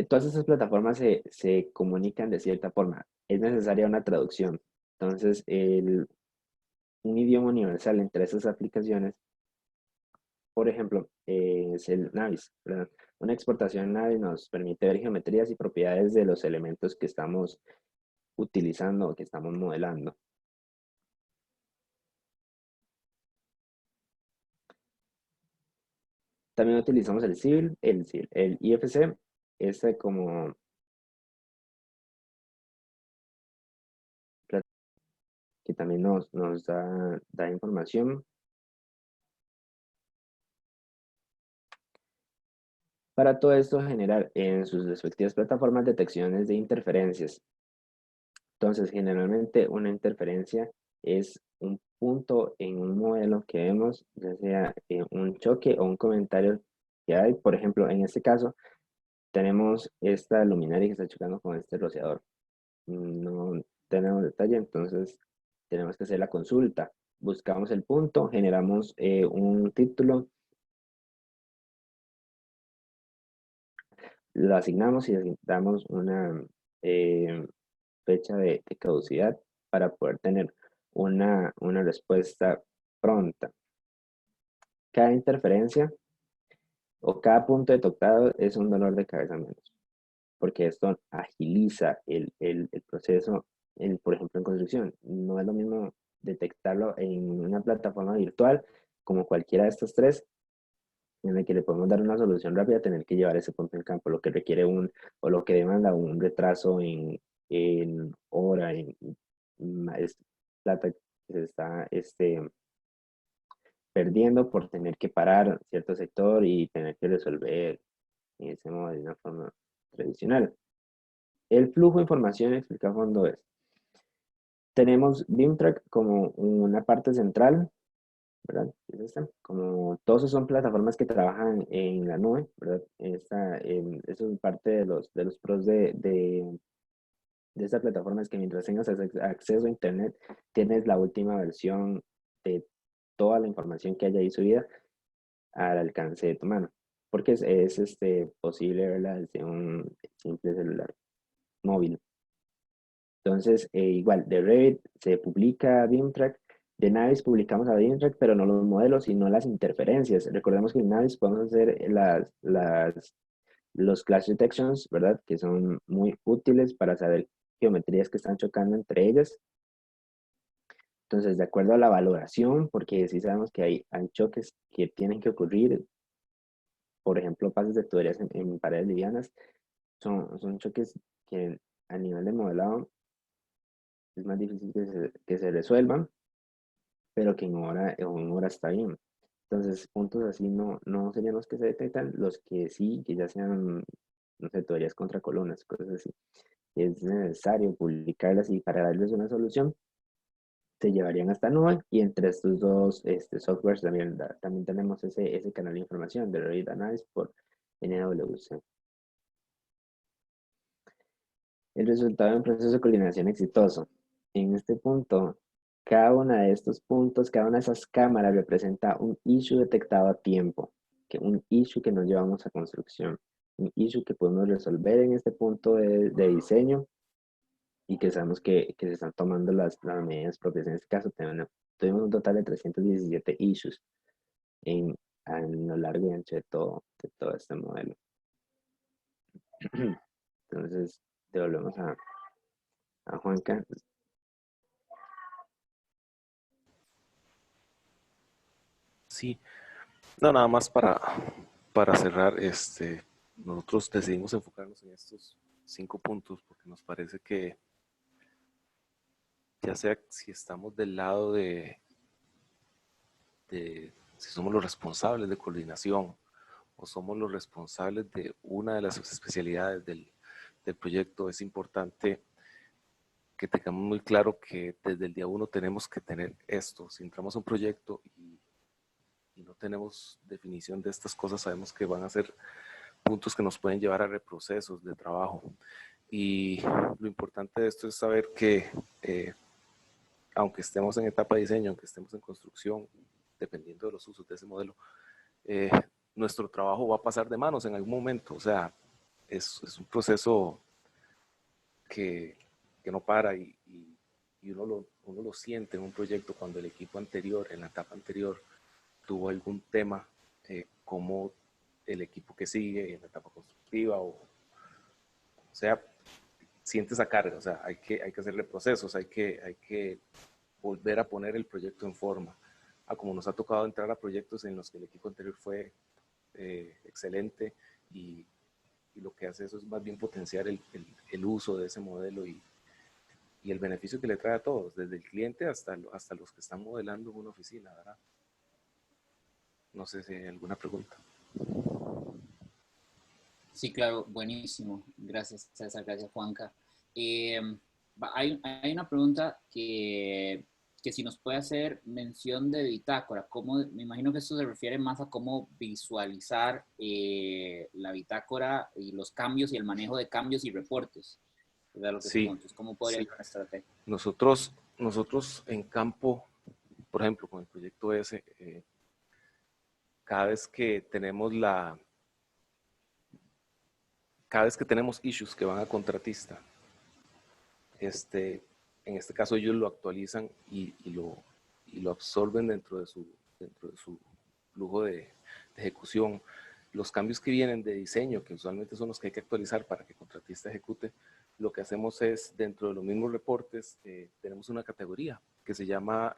Todas esas plataformas se comunican de cierta forma. Es necesaria una traducción. Entonces, un idioma universal entre esas aplicaciones por ejemplo, es el Navis, ¿verdad? Una exportación Navis nos permite ver geometrías y propiedades de los elementos que estamos utilizando o que estamos modelando. También utilizamos el Civil, el IFC, este como que también nos da información para todo esto generar en sus respectivas plataformas detecciones de interferencias. Entonces, generalmente una interferencia es un punto en un modelo que vemos, ya sea un choque o un comentario que hay. Por ejemplo, en este caso, tenemos esta luminaria que está chocando con este rociador. No tenemos detalle, entonces tenemos que hacer la consulta. Buscamos el punto, generamos un título, lo asignamos y asignamos una fecha de caducidad para poder tener una respuesta pronta. Cada interferencia o cada punto detectado es un dolor de cabeza menos, porque esto agiliza el proceso, por ejemplo, en construcción. No es lo mismo detectarlo en una plataforma virtual como cualquiera de estas tres, en la que le podemos dar una solución rápida, tener que llevar ese punto en campo, lo que requiere o lo que demanda un retraso en hora, es plata que se está perdiendo por tener que parar cierto sector y tener que resolver en ese modo de una forma tradicional. El flujo de información explicado a fondo es, tenemos BIMTrack como una parte central, ¿verdad? Es esta. Como todos son plataformas que trabajan en la nube, ¿verdad? Eso es parte de los pros de esta plataforma, es que mientras tengas acceso a Internet, tienes la última versión de toda la información que haya ahí subida al alcance de tu mano, porque posible verla desde un simple celular móvil. Entonces, igual, de Revit se publica BIMTrack, de Navis publicamos a BIMTrack, pero no los modelos, sino las interferencias. Recordemos que en Navis podemos hacer los clash detections, ¿verdad? Que son muy útiles para saber geometrías que están chocando entre ellas. Entonces, de acuerdo a la valoración, porque sí sabemos que hay choques que tienen que ocurrir, por ejemplo, pases de tuberías en paredes livianas, son choques que a nivel de modelado es más difícil que se resuelvan, pero que en hora está bien. Entonces, puntos así no serían los que se detectan, los que sí, que ya sean, no sé, tuberías contra columnas, cosas así. Es necesario publicarlas y para darles una solución, se llevarían hasta nube y entre estos dos softwares también tenemos ese canal de información de Revit Analysis por NWC. El resultado de un proceso de coordinación exitoso. En este punto, cada una de estos puntos, cada una de esas cámaras representa un issue detectado a tiempo, un issue que nos llevamos a construcción, un issue que podemos resolver en este punto de diseño y que sabemos que se están tomando las medidas propias. En este caso, tuvimos un total de 317 issues a lo largo y ancho de todo este modelo. Entonces, devolvemos a Juanca. Sí, no, nada más para cerrar, nosotros decidimos enfocarnos en estos 5 puntos porque nos parece que ya sea si estamos del lado de si somos los responsables de coordinación o somos los responsables de una de las especialidades del proyecto, es importante que tengamos muy claro que desde el día uno tenemos que tener esto. Si entramos a un proyecto y no tenemos definición de estas cosas, sabemos que van a ser puntos que nos pueden llevar a reprocesos de trabajo. Y lo importante de esto es saber que aunque estemos en etapa de diseño, aunque estemos en construcción, dependiendo de los usos de ese modelo, eh, nuestro trabajo va a pasar de manos en algún momento. O sea, es un proceso que, que no para y uno lo siente en un proyecto cuando el equipo anterior, en la etapa anterior, tuvo algún tema cómo el equipo que sigue en la etapa constructiva o sea, siente esa carga, o sea, hay que hacerle procesos, hay que volver a poner el proyecto en forma. Como nos ha tocado entrar a proyectos en los que el equipo anterior fue excelente y lo que hace eso es más bien potenciar el uso de ese modelo y el beneficio que le trae a todos, desde el cliente hasta los que están modelando en una oficina, ¿verdad? No sé si hay alguna pregunta. Sí, claro, buenísimo. Gracias, César. Gracias, Juanca. Eh, hay una pregunta que si nos puede hacer mención de bitácora. Me imagino que esto se refiere más a cómo visualizar la bitácora y los cambios y el manejo de cambios y reportes. ¿Verdad? Lo que se Sí, pregunta es cómo podría sí. ser una estrategia. Nosotros en campo, por ejemplo, con el proyecto S, cada vez que tenemos issues que van a contratista, en este caso ellos lo actualizan y lo absorben dentro de su flujo de ejecución. Los cambios que vienen de diseño, que usualmente son los que hay que actualizar para que el contratista ejecute, lo que hacemos es, dentro de los mismos reportes, tenemos una categoría que se llama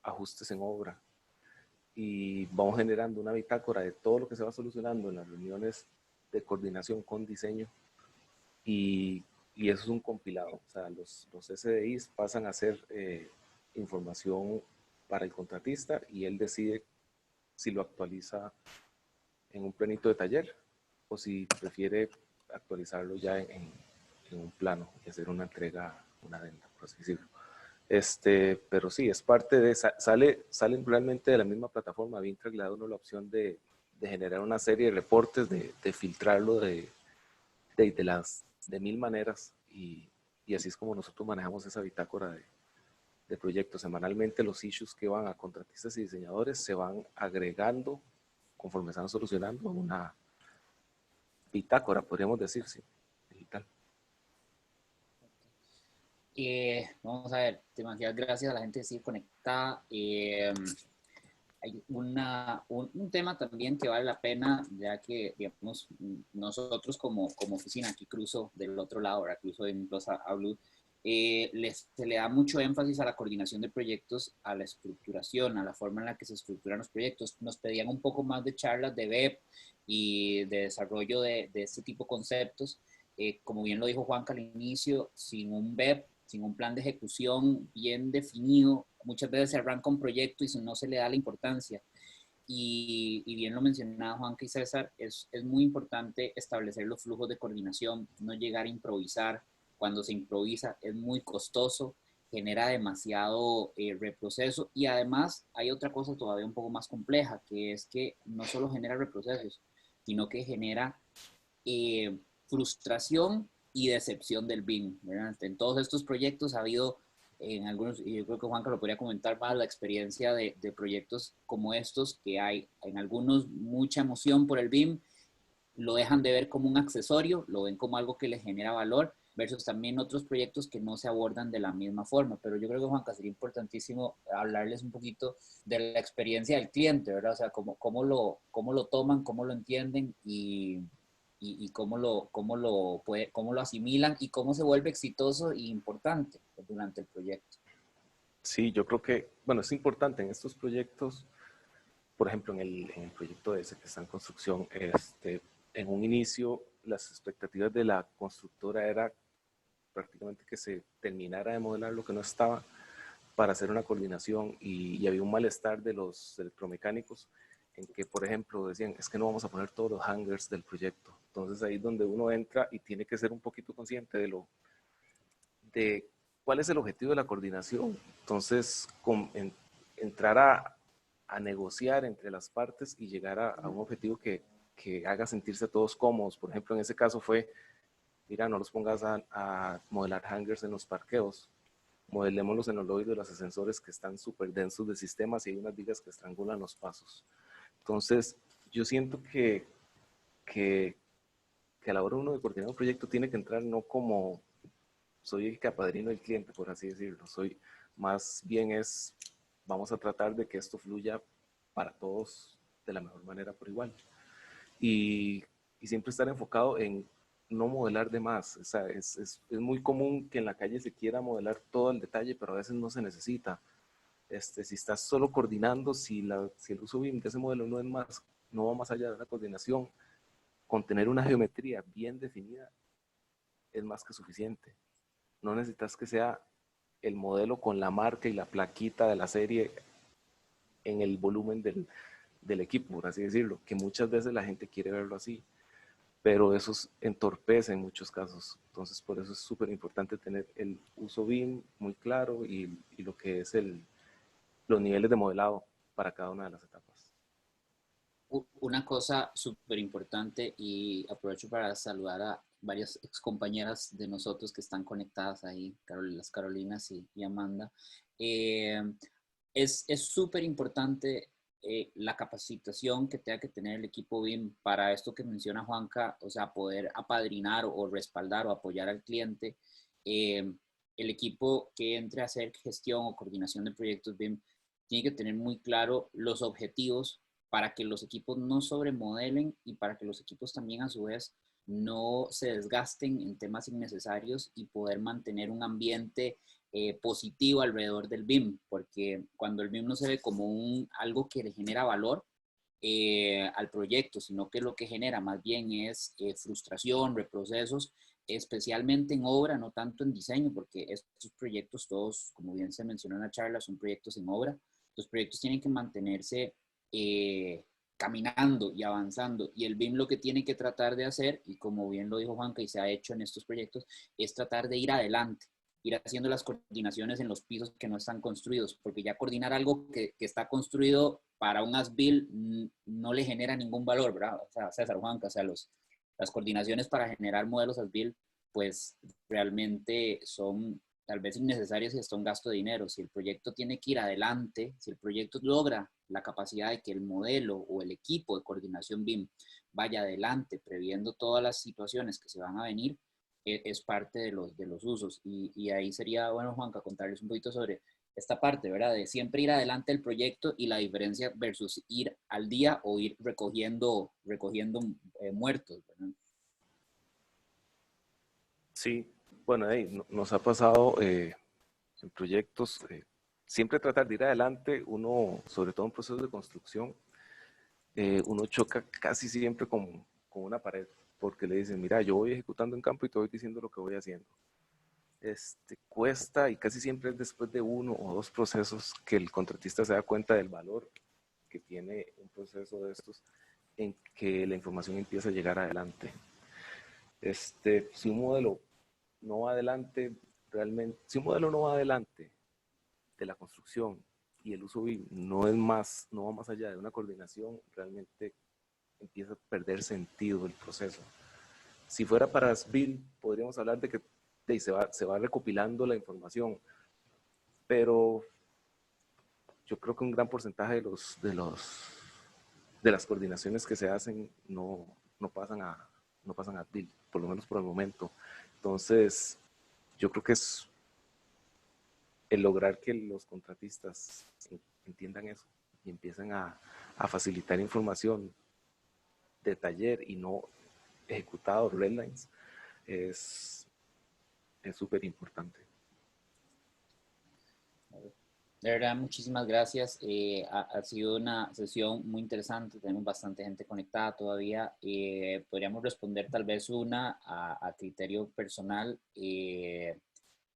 ajustes en obra y vamos generando una bitácora de todo lo que se va solucionando en las reuniones de coordinación con diseño y eso es un compilado. O sea, los SDIs pasan a ser información para el contratista y él decide si lo actualiza en un planito de taller o si prefiere actualizarlo ya en un plano y hacer una entrega, una venta, por así decirlo. Pero sí, es parte de, salen realmente de la misma plataforma. Vintrac le da a uno la opción de generar una serie de reportes, de filtrarlo de mil maneras y así es como nosotros manejamos esa bitácora de proyectos. Semanalmente los issues que van a contratistas y diseñadores se van agregando conforme se van solucionando una bitácora, podríamos decir, sí, digital. Vamos a ver, demasiadas gracias a la gente que sigue conectada. Hay un tema también que vale la pena, ya que, digamos, nosotros como oficina, aquí cruzo del otro lado, ahora cruzo de Implos a Blue, se le da mucho énfasis a la coordinación de proyectos, a la estructuración, a la forma en la que se estructuran los proyectos. Nos pedían un poco más de charlas de web y de desarrollo de este tipo de conceptos. Como bien lo dijo Juanca al inicio, sin un web, sin un plan de ejecución bien definido, muchas veces se arranca un proyecto y no se le da la importancia. Y bien lo mencionaba Juanca y César, es muy importante establecer los flujos de coordinación, no llegar a improvisar. Cuando se improvisa es muy costoso, genera demasiado reproceso y además hay otra cosa todavía un poco más compleja, que es que no solo genera reprocesos, sino que genera frustración y decepción del BIM, ¿verdad? En todos estos proyectos ha habido, en algunos, y yo creo que Juanca lo podría comentar más, la experiencia de proyectos como estos, que hay en algunos mucha emoción por el BIM, lo dejan de ver como un accesorio, lo ven como algo que les genera valor, versus también otros proyectos que no se abordan de la misma forma. Pero yo creo que, Juanca, sería importantísimo hablarles un poquito de la experiencia del cliente, ¿verdad? O sea, cómo lo toman, cómo lo entienden y cómo lo asimilan y cómo se vuelve exitoso e importante durante el proyecto. Sí, yo creo que, bueno, es importante en estos proyectos, por ejemplo, en el proyecto ese que está en construcción, en un inicio las expectativas de la constructora era prácticamente que se terminara de modelar lo que no estaba para hacer una coordinación y había un malestar de los electromecánicos en que, por ejemplo, decían, es que no vamos a poner todos los hangers del proyecto. Entonces ahí es donde uno entra y tiene que ser un poquito consciente de cuál es el objetivo de la coordinación. Entonces, entrar a negociar entre las partes y llegar a un objetivo que haga sentirse a todos cómodos. Por ejemplo, en ese caso fue, mira, no los pongas a modelar hangers en los parqueos, modelémoslos en los lobbies de los ascensores que están súper densos de sistemas y hay unas vigas que estrangulan los pasos. Entonces, yo siento que a la hora uno de coordinar un proyecto tiene que entrar no como soy el capadrino del cliente, por así decirlo. Más bien vamos a tratar de que esto fluya para todos de la mejor manera por igual. Y siempre estar enfocado en no modelar de más. O sea, es muy común que en la calle se quiera modelar todo el detalle, pero a veces no se necesita. Si estás solo coordinando, si el uso BIM de ese modelo no va más allá de una coordinación, con tener una geometría bien definida es más que suficiente. No necesitas que sea el modelo con la marca y la plaquita de la serie en el volumen del equipo, por así decirlo, que muchas veces la gente quiere verlo así, pero eso entorpece en muchos casos. Entonces, por eso es súper importante tener el uso BIM muy claro y lo que es los niveles de modelado para cada una de las etapas. Una cosa súper importante, y aprovecho para saludar a varias excompañeras de nosotros que están conectadas ahí, las Carolinas y Amanda. Eh, es súper importante la capacitación que tenga que tener el equipo BIM para esto que menciona Juanca, o sea, poder apadrinar o respaldar o apoyar al cliente. Eh, el equipo que entre a hacer gestión o coordinación de proyectos BIM tiene que tener muy claro los objetivos para que los equipos no sobremodelen y para que los equipos también a su vez no se desgasten en temas innecesarios y poder mantener un ambiente positivo alrededor del BIM, porque cuando el BIM no se ve como algo que le genera valor al proyecto, sino que lo que genera más bien es frustración, reprocesos, especialmente en obra, no tanto en diseño, porque estos proyectos todos, como bien se mencionó en la charla, son proyectos en obra. Los proyectos tienen que mantenerse caminando y avanzando, y el BIM lo que tiene que tratar de hacer, y como bien lo dijo Juanca y se ha hecho en estos proyectos, es tratar de ir adelante, ir haciendo las coordinaciones en los pisos que no están construidos, porque ya coordinar algo que está construido para un as-built no le genera ningún valor, ¿verdad? O sea, César, Juanca, o sea, las coordinaciones para generar modelos as-built, pues realmente son tal vez innecesarias y está un gasto de dinero. Si el proyecto tiene que ir adelante, si el proyecto logra la capacidad de que el modelo o el equipo de coordinación BIM vaya adelante, previendo todas las situaciones que se van a venir, es parte de los usos. Y ahí sería, bueno, Juanca, contarles un poquito sobre esta parte, ¿verdad? De siempre ir adelante el proyecto y la diferencia versus ir al día o ir recogiendo muertos, ¿verdad? Sí, bueno, nos ha pasado en proyectos, siempre tratar de ir adelante, uno, sobre todo en procesos de construcción, uno choca casi siempre con una pared, porque le dicen, mira, yo voy ejecutando en campo y te voy diciendo lo que voy haciendo. Cuesta, y casi siempre es después de uno o dos procesos que el contratista se da cuenta del valor que tiene un proceso de estos en que la información empieza a llegar adelante. Si un modelo no va adelante, realmente, si un modelo no va adelante de la construcción y el uso BIM no va más allá de una coordinación, realmente empieza a perder sentido el proceso. Si fuera para SBIL, podríamos hablar de que se va recopilando la información, pero yo creo que un gran porcentaje de las coordinaciones que se hacen no pasan a SBIL, por lo menos por el momento. Entonces, yo creo que es el lograr que los contratistas entiendan eso y empiecen a facilitar información de taller y no ejecutado, redlines, es súper importante. De verdad, muchísimas gracias. Ha sido una sesión muy interesante. Tenemos bastante gente conectada todavía. Podríamos responder tal vez una a criterio personal.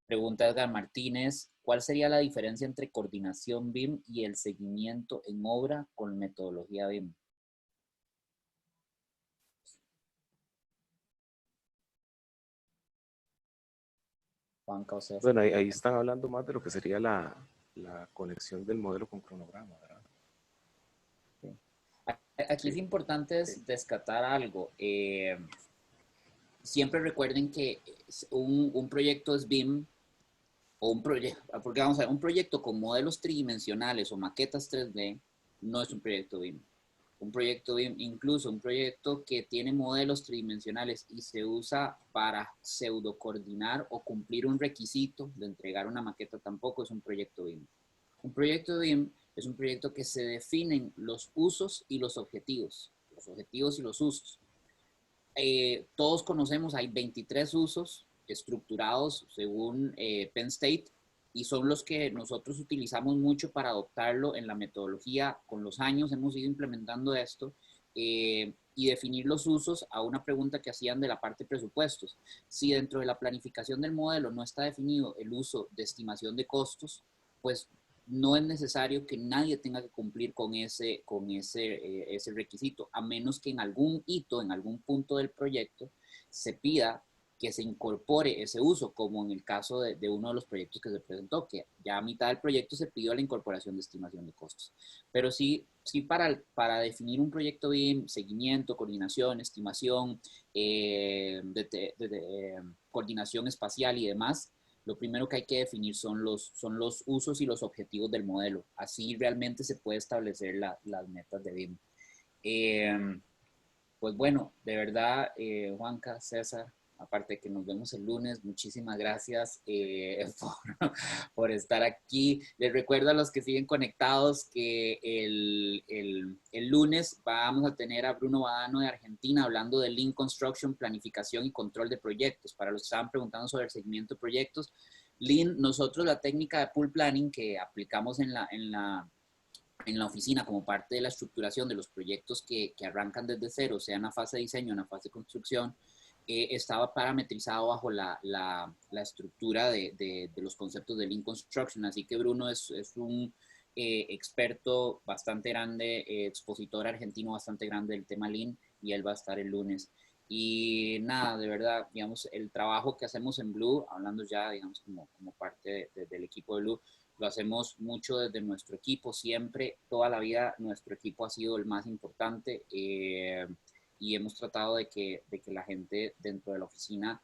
Pregunta Edgar Martínez, ¿cuál sería la diferencia entre coordinación BIM y el seguimiento en obra con metodología BIM? Juanca o César. Bueno, ahí están hablando más de lo que sería la conexión del modelo con cronograma, ¿verdad? Sí. Aquí es importante descartar algo. Siempre recuerden que un proyecto es BIM o un proyecto, porque vamos a ver, un proyecto con modelos tridimensionales o maquetas 3D no es un proyecto BIM. Un proyecto BIM, incluso un proyecto que tiene modelos tridimensionales y se usa para pseudo coordinar o cumplir un requisito de entregar una maqueta, tampoco es un proyecto BIM. Un proyecto BIM es un proyecto que se definen los usos y los objetivos y los usos. Todos conocemos, hay 23 usos estructurados según Penn State, y son los que nosotros utilizamos mucho para adoptarlo en la metodología. Con los años hemos ido implementando esto y definir los usos a una pregunta que hacían de la parte de presupuestos. Si dentro de la planificación del modelo no está definido el uso de estimación de costos, pues no es necesario que nadie tenga que cumplir con ese requisito, a menos que en algún hito, en algún punto del proyecto, se pida que se incorpore ese uso, como en el caso de uno de los proyectos que se presentó, que ya a mitad del proyecto se pidió la incorporación de estimación de costos. Pero sí para definir un proyecto BIM, seguimiento, coordinación, estimación, coordinación espacial y demás, lo primero que hay que definir son los usos y los objetivos del modelo. Así realmente se puede establecer las metas de BIM. Pues bueno, de verdad, Juanca, César, aparte de que nos vemos el lunes, muchísimas gracias por estar aquí. Les recuerdo a los que siguen conectados que el lunes vamos a tener a Bruno Badano de Argentina hablando de Lean Construction, planificación y control de proyectos. Para los que estaban preguntando sobre el seguimiento de proyectos, Lean, nosotros la técnica de pool planning que aplicamos en la oficina como parte de la estructuración de los proyectos que arrancan desde cero, sea en la fase de diseño, en la fase de construcción, estaba parametrizado bajo la estructura de los conceptos de Lean Construction. Así que Bruno es un experto bastante grande, expositor argentino bastante grande del tema Lean, y él va a estar el lunes. Y nada, de verdad, digamos, el trabajo que hacemos en Blue, hablando ya, digamos, como parte del equipo de Blue, lo hacemos mucho desde nuestro equipo, siempre, toda la vida, nuestro equipo ha sido el más importante. Y hemos tratado de que la gente dentro de la oficina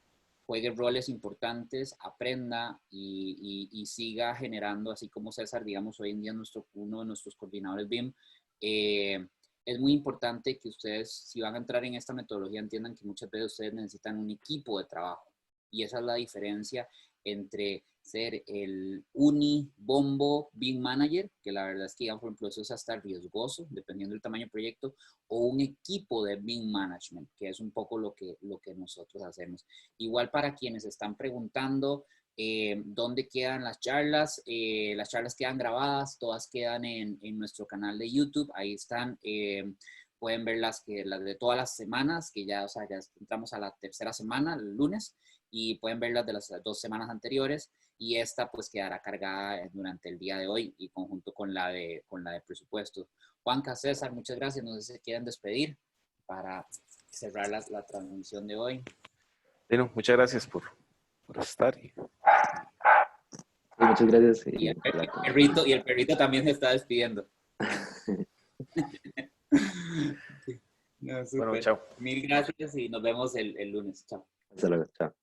juegue roles importantes, aprenda y siga generando, así como César, digamos, hoy en día uno de nuestros coordinadores BIM. Es muy importante que ustedes, si van a entrar en esta metodología, entiendan que muchas veces ustedes necesitan un equipo de trabajo. Y esa es la diferencia entre ser el unibombo BIM manager, que la verdad es que, digamos, por ejemplo, eso es hasta riesgoso, dependiendo del tamaño del proyecto, o un equipo de BIM management, que es un poco lo que nosotros hacemos. Igual para quienes están preguntando dónde quedan las charlas quedan grabadas, todas quedan en nuestro canal de YouTube, ahí están. Pueden ver las de todas las semanas, que ya, o sea, ya entramos a la tercera semana, el lunes, y pueden ver las de las 2 semanas anteriores, y esta pues quedará cargada durante el día de hoy y conjunto con la de presupuesto. Juanca, César, muchas gracias. No sé si se quieren despedir para cerrar la transmisión de hoy. Bueno, muchas gracias por estar. Muchas gracias. Y el perrito también se está despidiendo. No, bueno, chao. Mil gracias y nos vemos el lunes. Chao. Hasta luego. Chao.